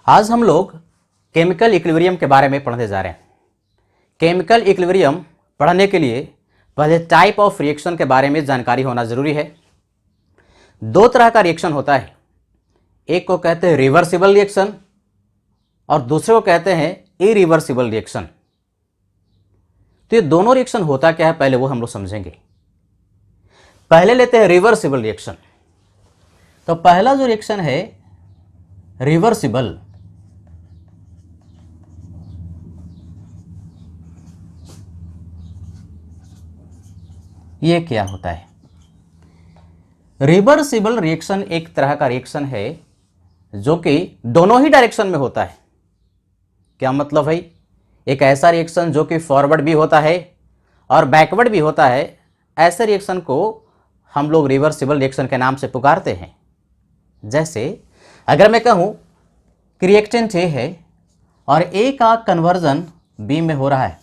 आज हम लोग केमिकल इक्विलिब्रियम के बारे में पढ़ने जा रहे हैं। केमिकल इक्विलिब्रियम पढ़ने के लिए पहले टाइप ऑफ रिएक्शन के बारे में जानकारी होना जरूरी है। दो तरह का रिएक्शन होता है, एक को कहते हैं रिवर्सिबल रिएक्शन और दूसरे को कहते हैं इरिवर्सिबल रिएक्शन। तो ये दोनों रिएक्शन होता क्या है पहले वो हम लोग समझेंगे। पहले लेते हैं रिवर्सिबल रिएक्शन। तो पहला जो रिएक्शन है रिवर्सिबल, ये क्या होता है? रिवर्सिबल रिएक्शन एक तरह का रिएक्शन है जो कि दोनों ही डायरेक्शन में होता है। क्या मतलब है? एक ऐसा रिएक्शन जो कि फॉरवर्ड भी होता है और बैकवर्ड भी होता है, ऐसे रिएक्शन को हम लोग रिवर्सिबल रिएक्शन के नाम से पुकारते हैं। जैसे अगर मैं कहूं कि रिएक्टेंट ए है और ए का कन्वर्जन बी में हो रहा है,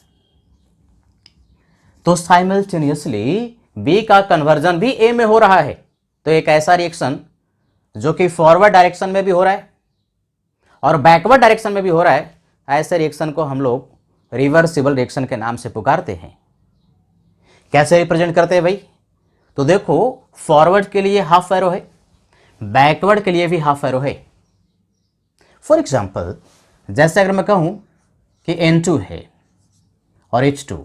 तो साइमल्टेनियसली बी का कन्वर्जन भी ए में हो रहा है। तो एक ऐसा रिएक्शन जो कि फॉरवर्ड डायरेक्शन में भी हो रहा है और बैकवर्ड डायरेक्शन में भी हो रहा है, ऐसे रिएक्शन को हम लोग रिवर्सिबल रिएक्शन के नाम से पुकारते हैं। कैसे रिप्रेजेंट करते हैं भाई? तो देखो, फॉरवर्ड के लिए हाफ एरो है, बैकवर्ड के लिए भी हाफ एरो है। फॉर एग्जाम्पल, जैसे अगर मैं कहूं कि N2 है और H2,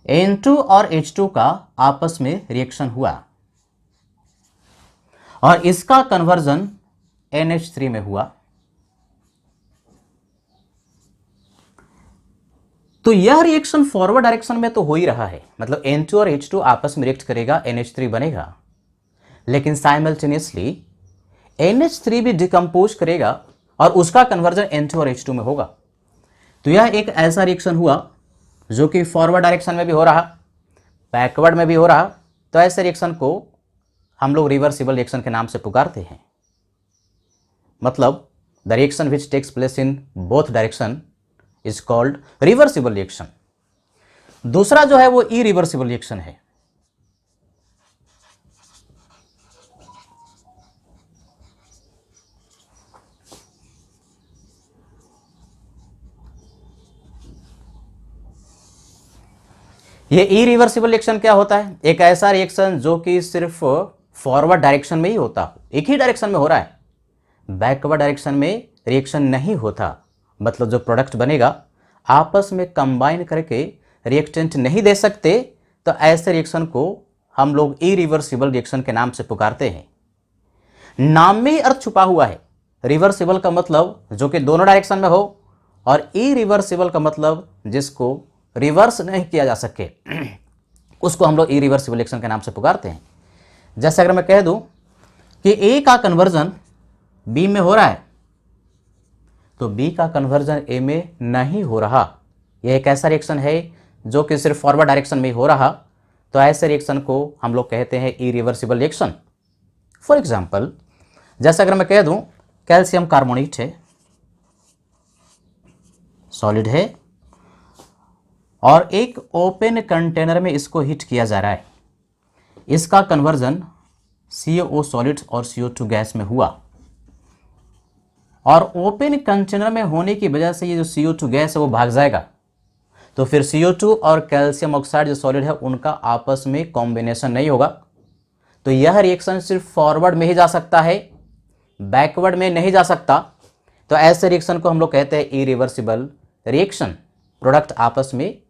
N2 और H2 का आपस में रिएक्शन हुआ और इसका कन्वर्जन NH3 में हुआ, तो यह रिएक्शन फॉरवर्ड डायरेक्शन में तो हो ही रहा है, मतलब N2 और H2 आपस में रिएक्ट करेगा, NH3 बनेगा। लेकिन साइमल्टेनियसली NH3 भी डिकम्पोज करेगा और उसका कन्वर्जन N2 और H2 में होगा। तो यह एक ऐसा रिएक्शन हुआ जो कि फॉरवर्ड डायरेक्शन में भी हो रहा, बैकवर्ड में भी हो रहा। तो ऐसे रिएक्शन को हम लोग रिवर्सिबल रिएक्शन के नाम से पुकारते हैं। मतलब the reaction which takes place in both direction is called reversible reaction. दूसरा जो है वो इरिवर्सिबल रिएक्शन है। ये इरिवर्सिबल रिएक्शन क्या होता है? एक ऐसा रिएक्शन जो कि सिर्फ फॉरवर्ड डायरेक्शन में ही होता, एक ही डायरेक्शन में हो रहा है, बैकवर्ड डायरेक्शन में रिएक्शन नहीं होता। मतलब जो प्रोडक्ट बनेगा आपस में कंबाइन करके रिएक्टेंट नहीं दे सकते, तो ऐसे रिएक्शन को हम लोग इरिवर्सिबल रिएक्शन के नाम से पुकारते हैं। नाम में ही अर्थ छुपा हुआ है। रिवर्सिबल का मतलब जो कि दोनों डायरेक्शन में हो और इरिवर्सिबल का मतलब जिसको रिवर्स नहीं किया जा सके, उसको हम लोग इरिवर्सिबल रिएक्शन के नाम से पुकारते हैं। जैसे अगर मैं कह दूं कि ए का कन्वर्जन बी में हो रहा है, तो बी का कन्वर्जन ए में नहीं हो रहा। यह एक ऐसा रिएक्शन है जो कि सिर्फ फॉरवर्ड डायरेक्शन में ही हो रहा, तो ऐसे रिएक्शन को हम लोग कहते हैं इरिवर्सिबल रिएक्शन। फॉर एग्जाम्पल, जैसे अगर मैं कह दूं कैल्शियम कार्बोनेट है, सॉलिड है और एक ओपन कंटेनर में इसको हीट किया जा रहा है, इसका कन्वर्जन CO सॉलिड और CO2 गैस में हुआ और ओपन कंटेनर में होने की वजह से ये जो CO2 गैस है वो भाग जाएगा। तो फिर CO2 और कैल्शियम ऑक्साइड जो सॉलिड है उनका आपस में कॉम्बिनेशन नहीं होगा। तो यह रिएक्शन सिर्फ फॉरवर्ड में ही जा सकता है, बैकवर्ड में नहीं जा सकता। तो ऐसे रिएक्शन को हम लोग कहते हैं इरिवर्सिबल रिएक्शन। प्रोडक्ट आपस में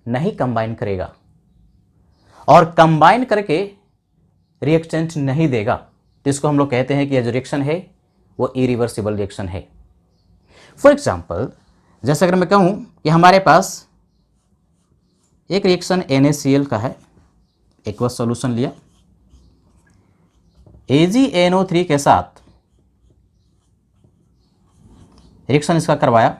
नहीं कंबाइन करेगा और कंबाइन करके रिएक्टेंट नहीं देगा, तो इसको हम लोग कहते हैं कि यह जो रिएक्शन है वो इरिवर्सिबल रिएक्शन है। फॉर एग्जाम्पल, जैसे अगर मैं कहूं कि हमारे पास एक रिएक्शन NaCl का है, एक्वस सॉल्यूशन लिया, AgNO3 के साथ रिएक्शन इसका करवाया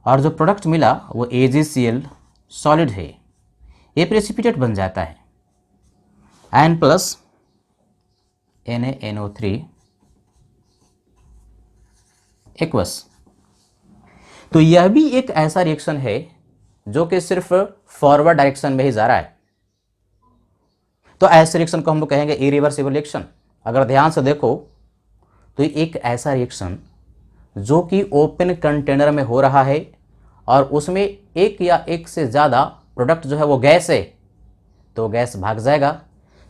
और जो प्रोडक्ट मिला वो AgCl सॉलिड है, ये प्रेसिपिटेट बन जाता है N प्लस NaNO3 एक्वस। तो यह भी एक ऐसा रिएक्शन है जो कि सिर्फ फॉरवर्ड डायरेक्शन में ही जा रहा है, तो ऐसे रिएक्शन को हम लोग कहेंगे इरिवर्सिबल रिएक्शन। अगर ध्यान से देखो तो एक ऐसा रिएक्शन जो कि ओपन कंटेनर में हो रहा है और उसमें एक या एक से ज़्यादा प्रोडक्ट जो है वो गैस है, तो गैस भाग जाएगा,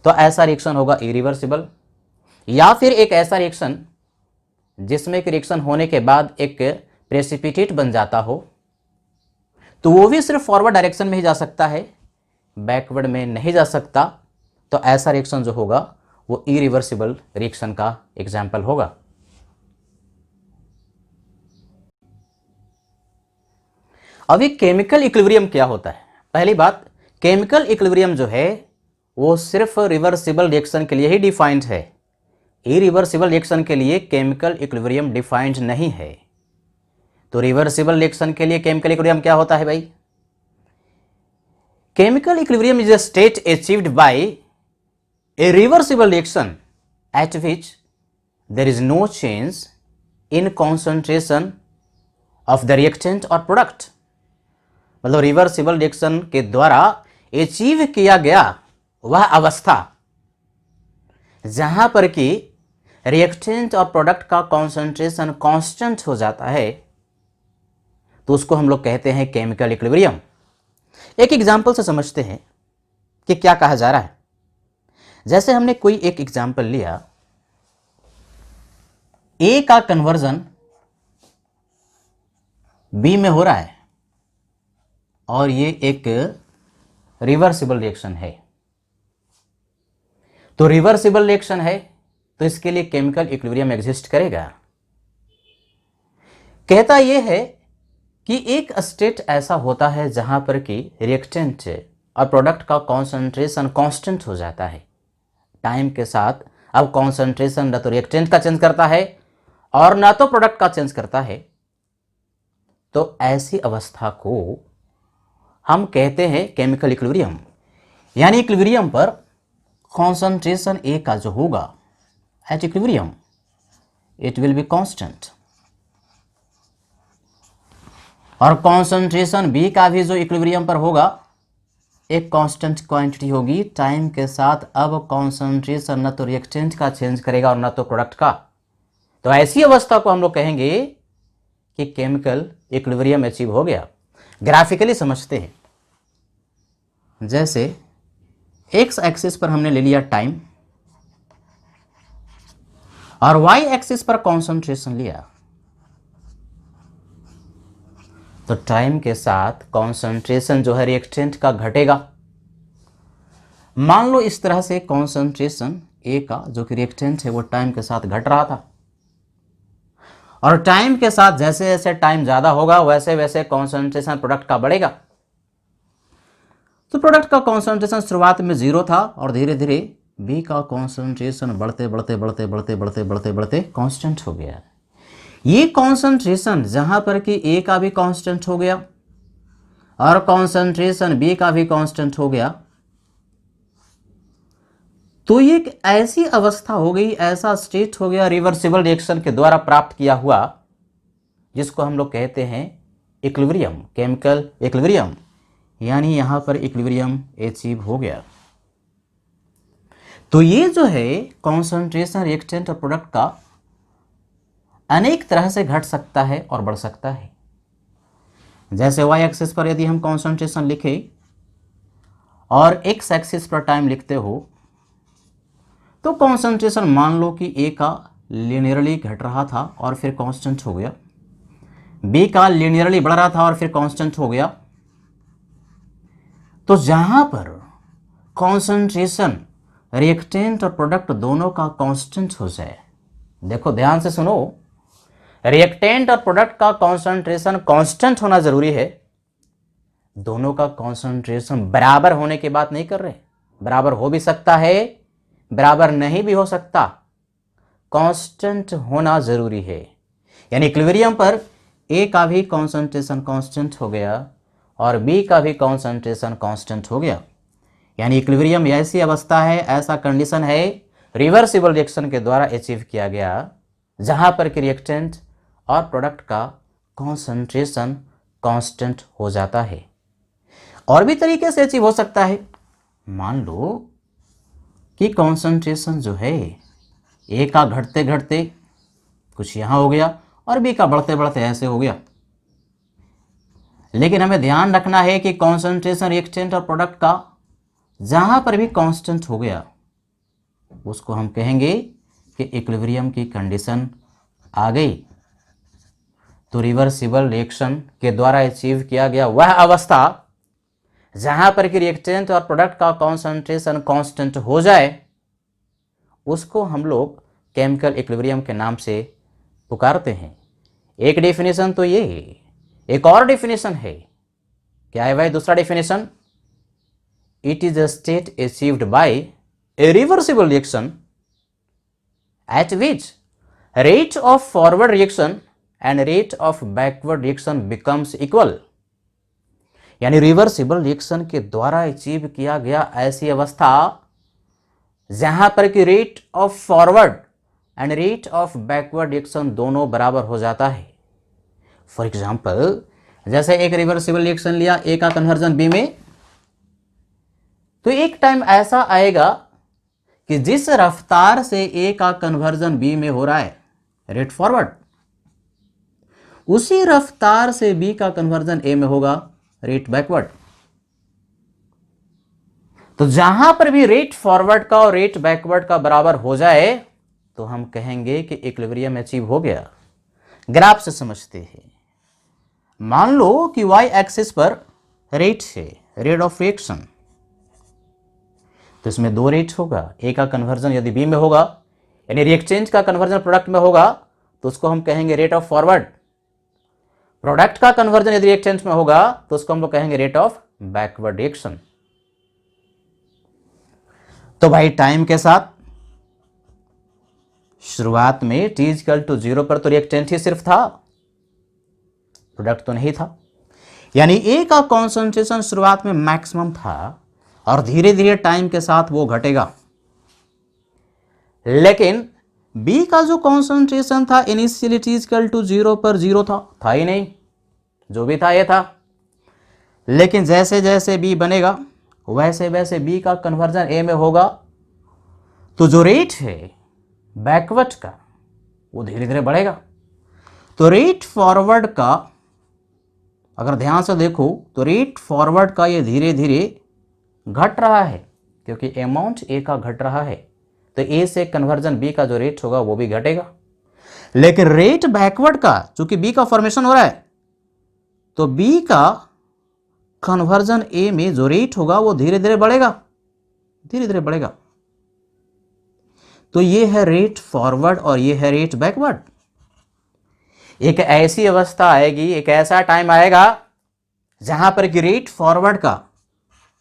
तो ऐसा रिएक्शन होगा इरिवर्सिबल। या फिर एक ऐसा रिएक्शन जिसमें एक रिएक्शन होने के बाद एक प्रेसिपिटेट बन जाता हो, तो वो भी सिर्फ फॉरवर्ड डायरेक्शन में ही जा सकता है, बैकवर्ड में नहीं जा सकता, तो ऐसा रिएक्शन जो होगा वो इरिवर्सिबल रिएक्शन का एग्जाम्पल होगा। अब ये केमिकल इक्विलिब्रियम क्या होता है? पहली बात, केमिकल इक्विलिब्रियम जो है वो सिर्फ रिवर्सिबल रिएक्शन के लिए ही डिफाइंड है, इरिवर्सिबल रिएक्शन के लिए केमिकल इक्विलिब्रियम डिफाइंड नहीं है। तो रिवर्सिबल रिएक्शन के लिए केमिकल इक्विलिब्रियम क्या होता है भाई? Chemical equilibrium is a state achieved by a reversible reaction at which there is no change in concentration of the reactant और प्रोडक्ट। मतलब रिवर्सिबल रिएक्शन के द्वारा अचीव किया गया वह अवस्था जहां पर कि रिएक्टेंट और प्रोडक्ट का कॉन्सेंट्रेशन कांस्टेंट हो जाता है, तो उसको हम लोग कहते हैं केमिकल इक्विलिब्रियम। एक एग्जाम्पल से समझते हैं कि क्या कहा जा रहा है। जैसे हमने कोई एक एग्जाम्पल लिया, ए का कन्वर्जन बी में हो रहा है और ये एक रिवर्सिबल रिएक्शन है। तो रिवर्सिबल रिएक्शन है तो इसके लिए केमिकल इक्विलिब्रियम एग्जिस्ट करेगा। कहता यह है कि एक स्टेट ऐसा होता है जहां पर कि रिएक्टेंट और प्रोडक्ट का कॉन्सेंट्रेशन कांस्टेंट हो जाता है टाइम के साथ। अब कॉन्सेंट्रेशन ना तो रिएक्टेंट का चेंज करता है और ना तो प्रोडक्ट का चेंज करता है, तो ऐसी अवस्था को हम कहते हैं केमिकल इक्विलिब्रियम। यानी इक्विलिब्रियम पर कॉन्सेंट्रेशन ए का जो होगा at equilibrium it will be constant, और कॉन्सेंट्रेशन बी का भी जो इक्विलिब्रियम पर होगा एक कांस्टेंट क्वांटिटी होगी टाइम के साथ। अब कॉन्सेंट्रेशन न तो रिएक्टेंट का चेंज करेगा और न तो प्रोडक्ट का, तो ऐसी अवस्था को हम लोग कहेंगे कि केमिकल इक्विलिब्रियम अचीव हो गया। ग्राफिकली समझते हैं। जैसे एक्स एक्सिस पर हमने ले लिया टाइम और वाई एक्सिस पर कॉन्सेंट्रेशन लिया, तो टाइम के साथ कॉन्सेंट्रेशन जो है रिएक्टेंट का घटेगा। मान लो इस तरह से कॉन्सेंट्रेशन ए का जो कि रिएक्टेंट है वो टाइम के साथ घट रहा था, और टाइम के साथ जैसे जैसे टाइम ज़्यादा होगा वैसे वैसे कॉन्सेंट्रेशन प्रोडक्ट का बढ़ेगा। तो प्रोडक्ट का कॉन्सेंट्रेशन शुरुआत में 0 था और धीरे धीरे बी का कॉन्सेंट्रेशन बढ़ते बढ़ते बढ़ते बढ़ते बढ़ते बढ़ते बढ़ते कांस्टेंट हो गया। ये कॉन्सेंट्रेशन जहां पर कि ए का भी कांस्टेंट हो गया और कॉन्सेंट्रेशन बी का भी कांस्टेंट हो गया, तो ये एक ऐसी अवस्था हो गई, ऐसा स्टेट हो गया रिवर्सिबल रिएक्शन के द्वारा प्राप्त किया हुआ, जिसको हम लोग कहते हैं इक्विलिब्रियम, केमिकल इक्विलिब्रियम। यानी यहां पर इक्विलिब्रियम अचीव हो गया। तो ये जो है कॉन्सेंट्रेशन रिएक्टेंट और प्रोडक्ट का अनेक तरह से घट सकता है और बढ़ सकता है। जैसे वाई एक्सिस पर यदि हम कॉन्सेंट्रेशन लिखें और एक्स एक्सिस पर टाइम लिखते हो, तो कॉन्सेंट्रेशन मान लो कि ए का लीनियरली घट रहा था और फिर कांस्टेंट हो गया, बी का लीनियरली बढ़ रहा था और फिर कांस्टेंट हो गया। तो जहां पर कॉन्सेंट्रेशन रिएक्टेंट और प्रोडक्ट दोनों का कांस्टेंट हो जाए, देखो ध्यान से सुनो, रिएक्टेंट और प्रोडक्ट का कॉन्सेंट्रेशन कांस्टेंट होना जरूरी है। दोनों का कॉन्सेंट्रेशन बराबर होने की बात नहीं कर रहे, बराबर हो भी सकता है, बराबर नहीं भी हो सकता, कांस्टेंट होना जरूरी है। यानी इक्विलिब्रियम पर ए का भी कॉन्सेंट्रेशन कांस्टेंट हो गया और बी का भी कॉन्सेंट्रेशन कांस्टेंट हो गया। यानी इक्विलिब्रियम ऐसी अवस्था है, ऐसा कंडीशन है रिवर्सिबल रिएक्शन के द्वारा अचीव किया गया, जहां पर कि रिएक्टेंट और प्रोडक्ट का कॉन्सेंट्रेशन कांस्टेंट हो जाता है। और भी तरीके से अचीव हो सकता है। मान लो कि कॉन्सेंट्रेशन जो है ए का घटते घटते कुछ यहाँ हो गया और बी का बढ़ते बढ़ते ऐसे हो गया। लेकिन हमें ध्यान रखना है कि कॉन्सेंट्रेशन रिएक्टेंट और प्रोडक्ट का जहां पर भी कांस्टेंट हो गया उसको हम कहेंगे कि इक्विलिब्रियम की कंडीशन आ गई। तो रिवर्सिबल रिएक्शन के द्वारा अचीव किया गया वह अवस्था जहां पर कि रिएक्टेंट और प्रोडक्ट का कॉन्सेंट्रेशन कांस्टेंट हो जाए उसको हम लोग केमिकल इक्विलिब्रियम के नाम से पुकारते हैं। एक डेफिनेशन तो ये है, एक और डेफिनेशन है, क्या है भाई दूसरा definition? It is a state achieved by a reversible reaction at which rate of forward reaction and rate of backward reaction becomes equal. यानी रिवर्सिबल रिएक्शन के द्वारा अचीव किया गया ऐसी अवस्था जहां पर कि rate of forward and rate of backward reaction दोनों बराबर हो जाता है। फॉर एग्जाम्पल, जैसे एक रिवर्सिबल रिएक्शन लिया, ए का कन्वर्जन बी में, तो एक टाइम ऐसा आएगा कि जिस रफ्तार से ए का कन्वर्जन बी में हो रहा है रेट फॉरवर्ड, उसी रफ्तार से बी का कन्वर्जन ए में होगा रेट बैकवर्ड। तो जहां पर भी रेट फॉरवर्ड का और रेट बैकवर्ड का बराबर हो जाए तो हम कहेंगे कि इक्विलिब्रियम अचीव हो गया। ग्राफ से समझते हैं। मान लो कि y एक्सिस पर रेट है, रेट ऑफ रिएक्शन, तो इसमें दो रेट होगा। ए का कन्वर्जन यदि बी में होगा, यानी रिएक्टेंट का कन्वर्जन प्रोडक्ट में होगा, तो उसको हम कहेंगे रेट ऑफ फॉरवर्ड। प्रोडक्ट का कन्वर्जन यदि रिएक्टेंट में होगा तो उसको हम लोग कहेंगे रेट ऑफ बैकवर्ड रिएक्शन। तो भाई टाइम के साथ शुरुआत में t इक्वल टू 0 पर तो रिएक्टेंट ही सिर्फ था, प्रोडक्ट तो नहीं था। यानी ए का कॉन्सेंट्रेशन शुरुआत में मैक्सिमम था और धीरे धीरे टाइम के साथ वो घटेगा। लेकिन बी का जो कॉन्सेंट्रेशन था इनिशियली t इक्वल टू 0 पर 0 था ही नहीं, जो भी था ये था। लेकिन जैसे जैसे बी बनेगा वैसे वैसे बी का कन्वर्जन ए में होगा, तो जो रेट है बैकवर्ड का वो धीरे धीरे बढ़ेगा। तो रेट फॉरवर्ड का अगर ध्यान से देखो तो रेट फॉरवर्ड का ये धीरे धीरे घट रहा है, क्योंकि अमाउंट ए का घट रहा है, तो ए से कन्वर्जन बी का जो रेट होगा वो भी घटेगा। लेकिन रेट बैकवर्ड का, चूंकि बी का फॉर्मेशन हो रहा है, तो बी का कन्वर्जन ए में जो रेट होगा वो धीरे धीरे बढ़ेगा, धीरे धीरे बढ़ेगा। तो ये है रेट फॉरवर्ड और ये है रेट बैकवर्ड। एक ऐसी अवस्था आएगी, एक ऐसा टाइम आएगा जहां पर कि रेट फॉरवर्ड का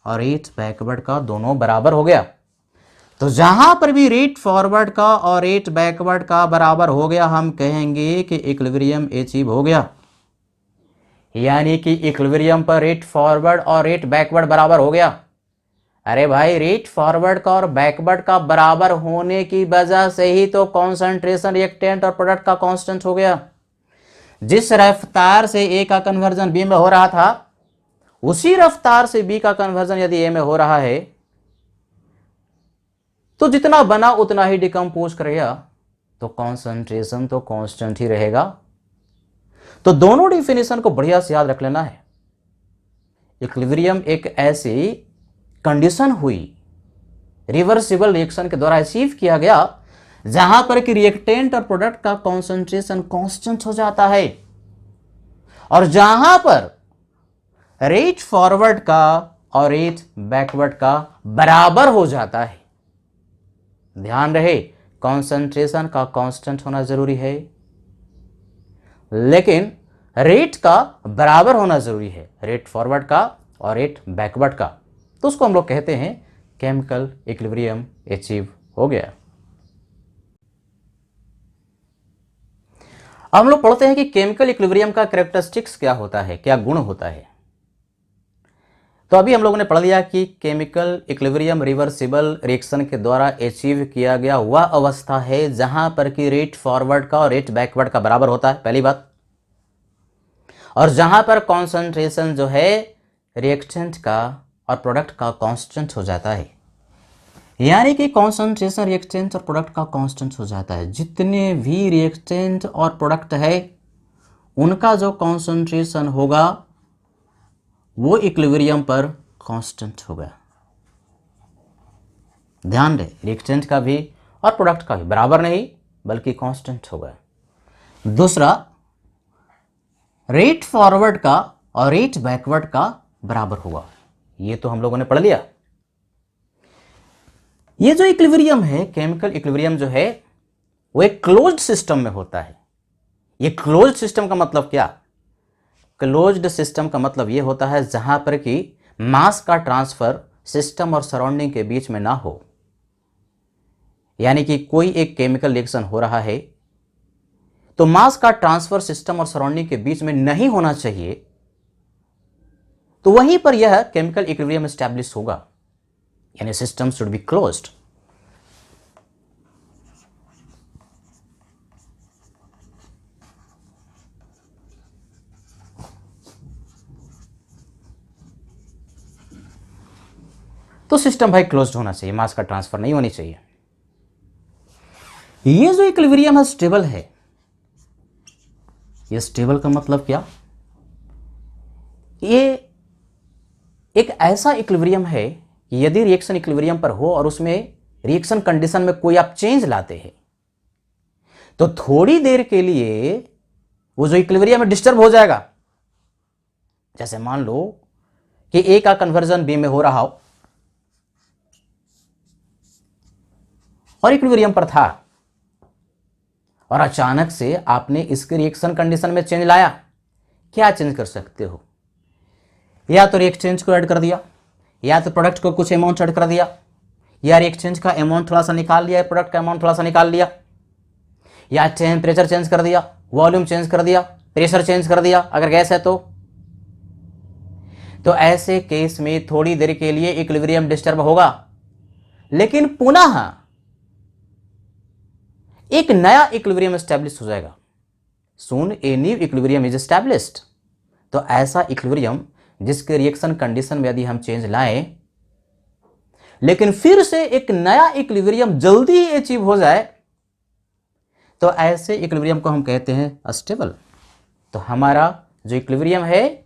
और रेट बैकवर्ड का दोनों बराबर हो गया। तो जहां पर भी रेट फॉरवर्ड का और रेट बैकवर्ड का बराबर हो गया हम कहेंगे कि इक्विलिब्रियम अचीव हो गया। यानी कि इक्विलिब्रियम पर रेट फॉरवर्ड और रेट बैकवर्ड बराबर हो गया। अरे भाई, रेट फॉरवर्ड का और बैकवर्ड का बराबर होने की वजह से ही तो कॉन्सेंट्रेशन रिएक्टेंट और प्रोडक्ट का कांस्टेंट हो गया। जिस रफ्तार से ए का कन्वर्जन बी में हो रहा था उसी रफ्तार से बी का कन्वर्जन यदि ए में हो रहा है तो जितना बना उतना ही डिकम्पोज करेगा, तो कॉन्सेंट्रेशन तो कांस्टेंट ही रहेगा। तो दोनों डिफिनेशन को बढ़िया से याद रख लेना है। इक्विलिब्रियम एक ऐसी कंडीशन हुई रिवर्सिबल रिएक्शन के द्वारा अचीव किया गया जहां पर कि रिएक्टेंट और प्रोडक्ट का कॉन्सेंट्रेशन कांस्टेंट हो जाता है और जहां पर रेट फॉरवर्ड का और रेट बैकवर्ड का बराबर हो जाता है। ध्यान रहे, कॉन्सेंट्रेशन का कांस्टेंट होना जरूरी है, लेकिन रेट का बराबर होना जरूरी है, रेट फॉरवर्ड का और रेट बैकवर्ड का। तो उसको हम लोग कहते हैं केमिकल इक्विलिब्रियम अचीव हो गया। अब हम लोग पढ़ते हैं कि केमिकल इक्विलिब्रियम का कैरेक्टरिस्टिक्स क्या होता है, क्या गुण होता है। तो अभी हम लोगों ने पढ़ लिया कि केमिकल इक्विलिब्रियम रिवर्सिबल रिएक्शन के द्वारा अचीव किया गया वह अवस्था है जहां पर कि रेट फॉरवर्ड का और रेट बैकवर्ड का बराबर होता है, पहली बात, और जहां पर कॉन्सेंट्रेशन जो है रिएक्टेंट का और प्रोडक्ट का कांस्टेंट हो जाता है। यानी कि कॉन्सेंट्रेशन रिएक्टेंट और प्रोडक्ट का कांस्टेंट हो जाता है। जितने भी रिएक्टेंट और प्रोडक्ट है उनका जो कॉन्सेंट्रेशन होगा वो इक्विलिब्रियम पर कांस्टेंट होगा। ध्यान रहे, रिएक्टेंट का भी और प्रोडक्ट का भी बराबर नहीं बल्कि कांस्टेंट होगा। दूसरा, रेट फॉरवर्ड का और रेट बैकवर्ड का बराबर होगा। ये तो हम लोगों ने पढ़ लिया। ये जो इक्विलिब्रियम है, केमिकल इक्विलिब्रियम जो है वो एक क्लोज्ड सिस्टम में होता है। ये क्लोज्ड सिस्टम का मतलब क्या? क्लोज्ड सिस्टम का मतलब ये होता है जहां पर कि मास का ट्रांसफर सिस्टम और सराउंडिंग के बीच में ना हो। यानी कि कोई एक केमिकल रिएक्शन हो रहा है तो मास का ट्रांसफर सिस्टम और सराउंडिंग के बीच में नहीं होना चाहिए, तो वहीं पर यह केमिकल इक्विलिब्रियम एस्टैब्लिश होगा। यानी सिस्टम शुड बी क्लोज्ड। तो सिस्टम भाई क्लोज्ड होना चाहिए, मास का ट्रांसफर नहीं होनी चाहिए। ये जो इक्विलिब्रियम है स्टेबल है। ये स्टेबल का मतलब क्या? ये एक ऐसा इक्विलिब्रियम है कि यदि रिएक्शन इक्विलिब्रियम पर हो और उसमें रिएक्शन कंडीशन में कोई आप चेंज लाते हैं तो थोड़ी देर के लिए वो जो इक्विलिब्रियम है डिस्टर्ब हो जाएगा। जैसे मान लो कि ए का कन्वर्जन बी में हो रहा हो और इक्विलिब्रियम पर था और अचानक से आपने इसके रिएक्शन कंडीशन में चेंज लाया। क्या चेंज कर सकते हो? या तो रिएक्टेंट को ऐड कर दिया, या तो प्रोडक्ट को कुछ अमाउंट ऐड कर दिया, या रिएक्टेंट का अमाउंट थोड़ा सा निकाल लिया, प्रोडक्ट का अमाउंट थोड़ा सा निकाल लिया, या टेम्परेचर चेंज कर दिया, वॉल्यूम चेंज कर दिया, प्रेशर चेंज कर दिया अगर गैस है तो ऐसे केस में थोड़ी देर के लिए इक्विलिब्रियम डिस्टर्ब होगा, लेकिन पुनः एक नया इक्विलिब्रियम एस्टैब्लिश हो जाएगा। Soon a new equilibrium is established. तो ऐसा इक्विलिब्रियम जिसके रिएक्शन कंडीशन में यदि हम चेंज लाएं लेकिन फिर से एक नया इक्विलिब्रियम जल्दी ही अचीव हो जाए तो ऐसे इक्विलिब्रियम को हम कहते हैं स्टेबल। तो हमारा जो इक्विलिब्रियम है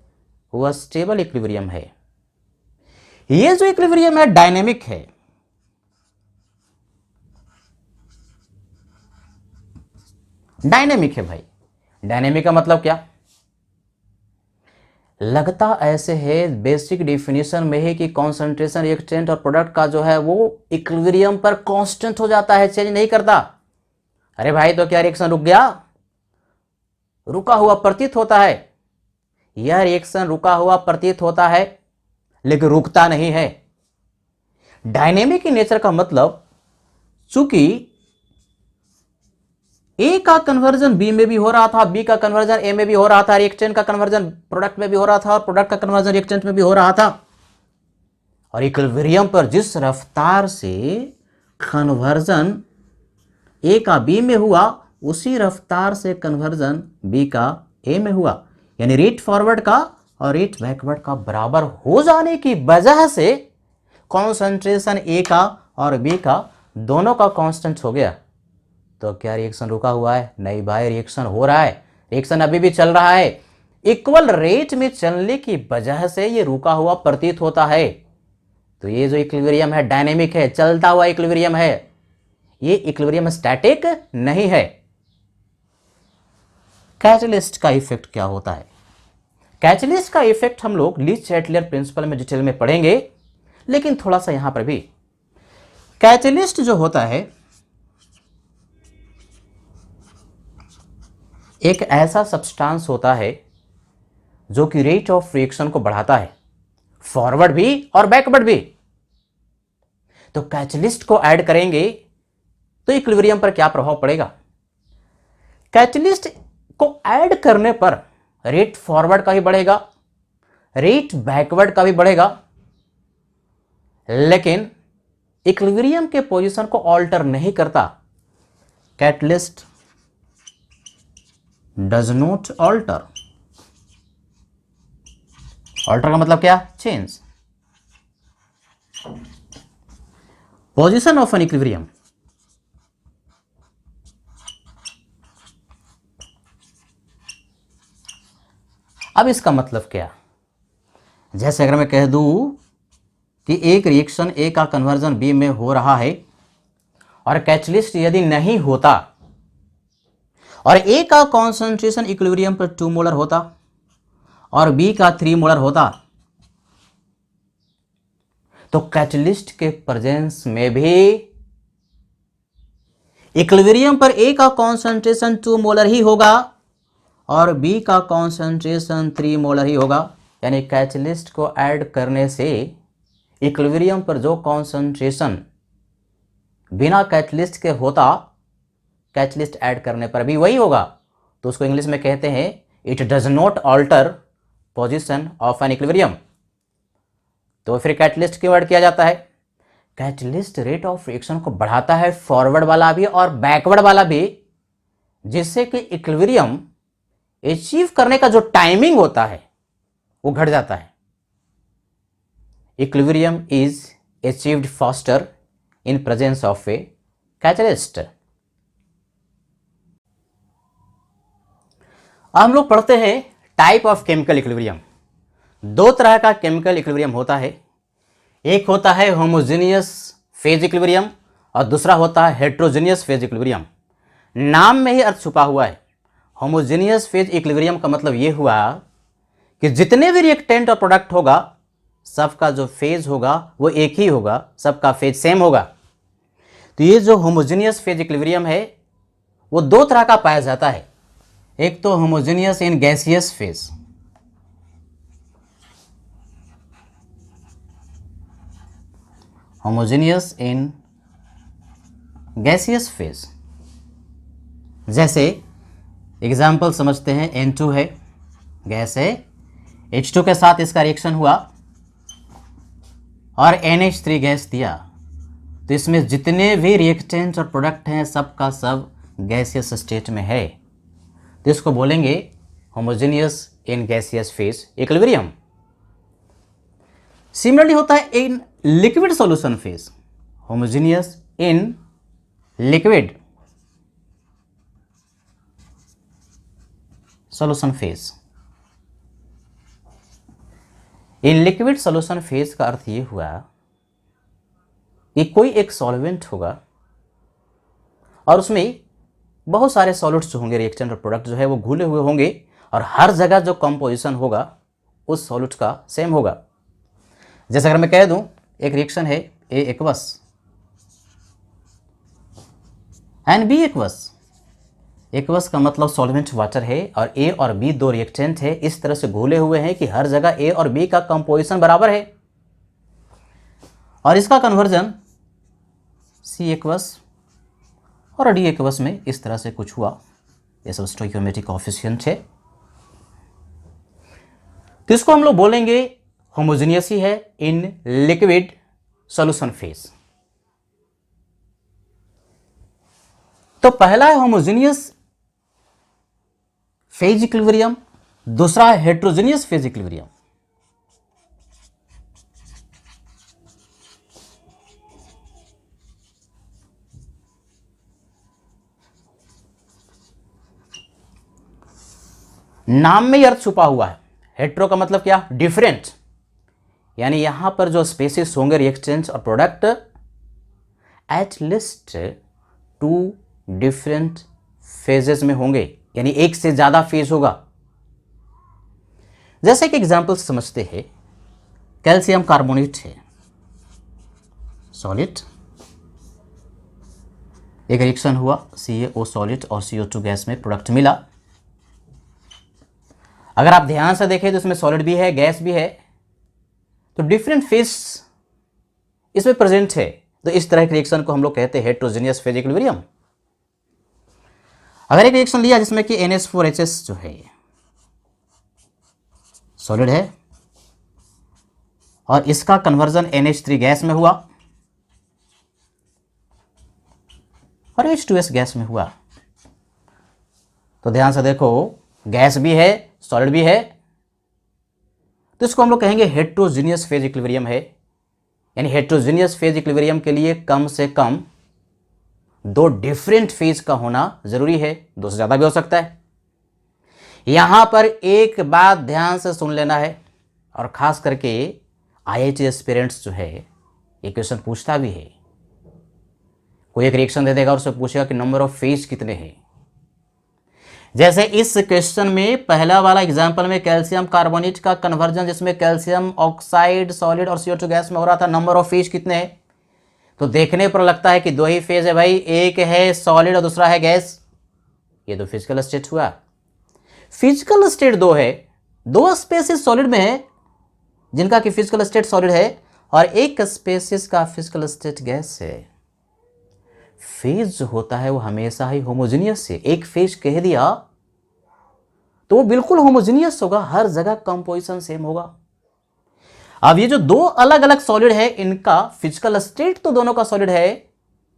वह स्टेबल इक्विलिब्रियम है। ये जो इक्विलिब्रियम है डायनेमिक है। डायनेमिक है भाई। डायनेमिक का मतलब क्या? लगता ऐसे है बेसिक डेफिनेशन में है कि कॉन्सेंट्रेशन रिएक्टेंट और प्रोडक्ट का जो है वो इक्विलिब्रियम पर कांस्टेंट हो जाता है, चेंज नहीं करता। अरे भाई तो क्या रिएक्शन रुक गया? रुका हुआ प्रतीत होता है। यह रिएक्शन रुका हुआ प्रतीत होता है लेकिन रुकता नहीं है। डायनेमिक इन नेचर का मतलब चूंकि ए का कन्वर्जन बी में भी हो रहा था, बी का कन्वर्जन ए में भी हो रहा था, रिएक्टेंट का कन्वर्जन प्रोडक्ट में भी हो रहा था और प्रोडक्ट का कन्वर्जन रिएक्टेंट में भी हो रहा था, और इक्विलिब्रियम पर जिस रफ्तार से कन्वर्जन ए का बी में हुआ उसी रफ्तार से कन्वर्जन बी का ए में हुआ। यानी रेट फॉरवर्ड का और रेट बैकवर्ड का बराबर हो जाने की वजह से कॉन्सेंट्रेशन ए का और बी का दोनों का कांस्टेंट हो गया। तो क्या रिएक्शन रुका हुआ है? नहीं भाई, रिएक्शन हो रहा है, रिएक्शन अभी भी चल रहा है। इक्वल रेट में चलने की वजह से ये रुका हुआ प्रतीत होता है। तो ये जो इक्विलिब्रियम है डायनेमिक है, चलता हुआ इक्विलिब्रियम है। ये इक्विलिब्रियम स्टैटिक नहीं है। कैटलिस्ट का इफेक्ट क्या होता है? कैटलिस्ट का इफेक्ट हम लोग लीच चैटलियर प्रिंसिपल में डिटेल में पढ़ेंगे, लेकिन थोड़ा सा यहां पर भी कैटलिस्ट जो होता है एक ऐसा सब्सटेंस होता है जो कि रेट ऑफ रिएक्शन को बढ़ाता है, फॉरवर्ड भी और बैकवर्ड भी। तो कैटलिस्ट को ऐड करेंगे तो इक्विलिब्रियम पर क्या प्रभाव पड़ेगा? कैटलिस्ट को ऐड करने पर रेट फॉरवर्ड का भी बढ़ेगा, रेट बैकवर्ड का भी बढ़ेगा, लेकिन इक्विलिब्रियम के पोजीशन को ऑल्टर नहीं करता। Catalyst does not alter. Alter का मतलब क्या? Change. Position of an equilibrium, अब इसका मतलब क्या? जैसे अगर मैं कह दूं कि एक रिएक्शन ए का कन्वर्जन बी में हो रहा है और कैटलिस्ट यदि नहीं होता और ए का कॉन्सेंट्रेशन इक्विलिब्रियम पर 2 मोलर होता और बी का 3 मोलर होता, तो कैटलिस्ट के प्रेजेंस में भी इक्विलिब्रियम पर ए का कॉन्सेंट्रेशन 2 मोलर ही होगा और बी का कॉन्सेंट्रेशन 3 मोलर ही होगा। यानी कैटलिस्ट को ऐड करने से इक्विलिब्रियम पर जो कॉन्सेंट्रेशन बिना कैटलिस्ट के होता, कैटलिस्ट ऐड करने पर भी वही होगा। तो उसको इंग्लिश में कहते हैं it does not alter position of an equilibrium. तो फिर कैटलिस्ट क्यों ऐड किया जाता है? कैटलिस्ट रेट ऑफ रिएक्शन को बढ़ाता है, फॉरवर्ड वाला भी और बैकवर्ड वाला भी, जिससे कि इक्विलिब्रियम अचीव करने का जो टाइमिंग होता है वो घट जाता है। Equilibrium is achieved faster in presence of a catalyst. हम लोग पढ़ते हैं टाइप ऑफ केमिकल इक्विलिब्रियम। दो तरह का केमिकल इक्विलिब्रियम होता है, एक होता है होमोजेनियस फेज इक्विलिब्रियम और दूसरा होता है हेट्रोजेनियस फेज इक्विलिब्रियम। नाम में ही अर्थ छुपा हुआ है। होमोजेनियस फेज इक्विलिब्रियम का मतलब ये हुआ कि जितने भी रिएक्टेंट और प्रोडक्ट होगा सबका जो फेज होगा वो एक ही होगा, सबका फेज सेम होगा। तो ये जो होमोजेनियस फेज इक्विलिब्रियम है वो दो तरह का पाया जाता है। एक तो homogeneous in gaseous phase, homogeneous in gaseous phase. जैसे एग्जाम्पल समझते हैं, N2 है, गैस है, H2 के साथ इसका रिएक्शन हुआ और NH3 गैस दिया। तो इसमें जितने भी रिएक्टेंट और प्रोडक्ट हैं सबका सब गैसियस स्टेट में है, तो इसको बोलेंगे homogeneous in gaseous phase equilibrium. Similarly होता है in liquid solution phase, homogeneous in liquid solution phase. In liquid solution phase का अर्थ ये हुआ कि कोई एक सॉल्वेंट होगा और उसमें बहुत सारे सॉलिड्स जो होंगे, रिएक्टेंट और प्रोडक्ट जो है वो घुले हुए होंगे और हर जगह जो कंपोजिशन होगा उस सॉलिड का सेम होगा। जैसे अगर मैं कह दूं एक रिएक्शन है A aqueous and B aqueous. Aqueous का मतलब सॉल्वेंट वाटर है और ए और बी दो रिएक्टेंट है, इस तरह से घुले हुए हैं कि हर जगह ए और बी का कंपोजिशन बराबर है और इसका कन्वर्जन सी एक्वस और डी एक्वस में इस तरह से कुछ हुआ। ये सब स्टोइकियोमेट्रिक कोएफिशिएंट है। तो इसको हम लोग बोलेंगे होमोजेनियस ही है इन लिक्विड सॉल्यूशन फेज। तो पहला है होमोजेनियस फेज इक्विलिब्रियम, दूसरा है हेट्रोजेनियस फेज इक्विलिब्रियम। नाम में ही अर्थ छुपा हुआ है। हेट्रो का मतलब क्या? डिफरेंट, यानी यहां पर जो स्पेसिस होंगे रिएक्टेंट्स और product at least 2 different phases में होंगे, यानी एक से ज्यादा फेज होगा। जैसे कि एग्जांपल समझते हैं, कैल्शियम कार्बोनेट है सॉलिड, एक रिएक्शन हुआ CaO सॉलिड और CO2 गैस में प्रोडक्ट मिला। अगर आप ध्यान से देखें तो इसमें सॉलिड भी है, गैस भी है, तो डिफरेंट फेज इसमें प्रेजेंट है। तो इस तरह के रिएक्शन को हम लोग कहते हैं हेट्रोजेनियस फेज इक्विलिब्रियम। अगर एक रिएक्शन लिया जिसमें कि NH4HS जो है सॉलिड है और इसका कन्वर्जन NH3 गैस में हुआ और H2S गैस में हुआ, तो ध्यान से देखो गैस भी है, सॉलिड भी है, तो इसको हम लोग कहेंगे हेट्रोजेनियस फेज इक्विलिब्रियम है। यानी हेट्रोजीनियस फेज इक्विलिब्रियम के लिए कम से कम 2 डिफरेंट फेज का होना जरूरी है, 2 से ज्यादा भी हो सकता है। यहां पर एक बात ध्यान से सुन लेना है, और खास करके IIT एस्पिरेंट्स जो है ये क्वेश्चन पूछता भी है। कोई एक रिएक्शन दे देगा और उससे पूछेगा कि नंबर ऑफ फेज कितने हैं। जैसे इस क्वेश्चन में पहला वाला एग्जांपल में कैल्शियम कार्बोनेट का कन्वर्जन, जिसमें कैल्शियम ऑक्साइड सॉलिड और CO2 गैस में हो रहा था, नंबर ऑफ फेज कितने हैं? तो देखने पर लगता है कि 2 ही फेज है भाई, एक है सॉलिड और दूसरा है गैस। ये तो फिजिकल स्टेट हुआ। फिजिकल स्टेट 2 है, 2 स्पेसिस सॉलिड में है जिनका कि फिजिकल स्टेट सॉलिड है, और एक स्पेसिस का फिजिकल स्टेट गैस है। फेज जो होता है वो हमेशा ही होमोजीनियस है। एक फेज कह दिया तो वो बिल्कुल होमोजीनियस होगा, हर जगह कंपोजिशन सेम होगा। अब ये जो 2 अलग अलग सॉलिड है, इनका फिजिकल स्टेट तो दोनों का सॉलिड है,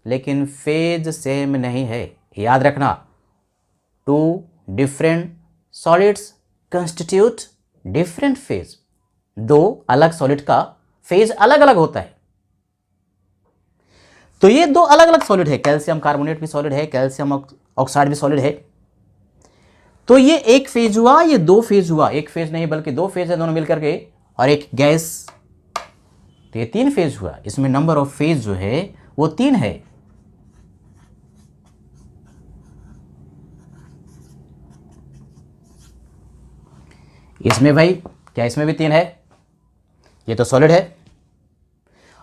लेकिन फेज सेम नहीं है। याद रखना, 2 different solids constitute different phase. 2 अलग सॉलिड का फेज अलग अलग होता है। तो ये 2 अलग अलग सॉलिड है, कैल्शियम कार्बोनेट भी सॉलिड है, कैल्शियम ऑक्साइड भी सॉलिड है। तो ये एक फेज हुआ, ये 2 फेज हुआ। एक फेज नहीं बल्कि 2 फेज है दोनों मिलकर के, और एक गैस, तो ये 3 फेज हुआ। इसमें नंबर ऑफ फेज जो है वो 3 है। इसमें भाई क्या इसमें भी 3 है? ये तो सॉलिड है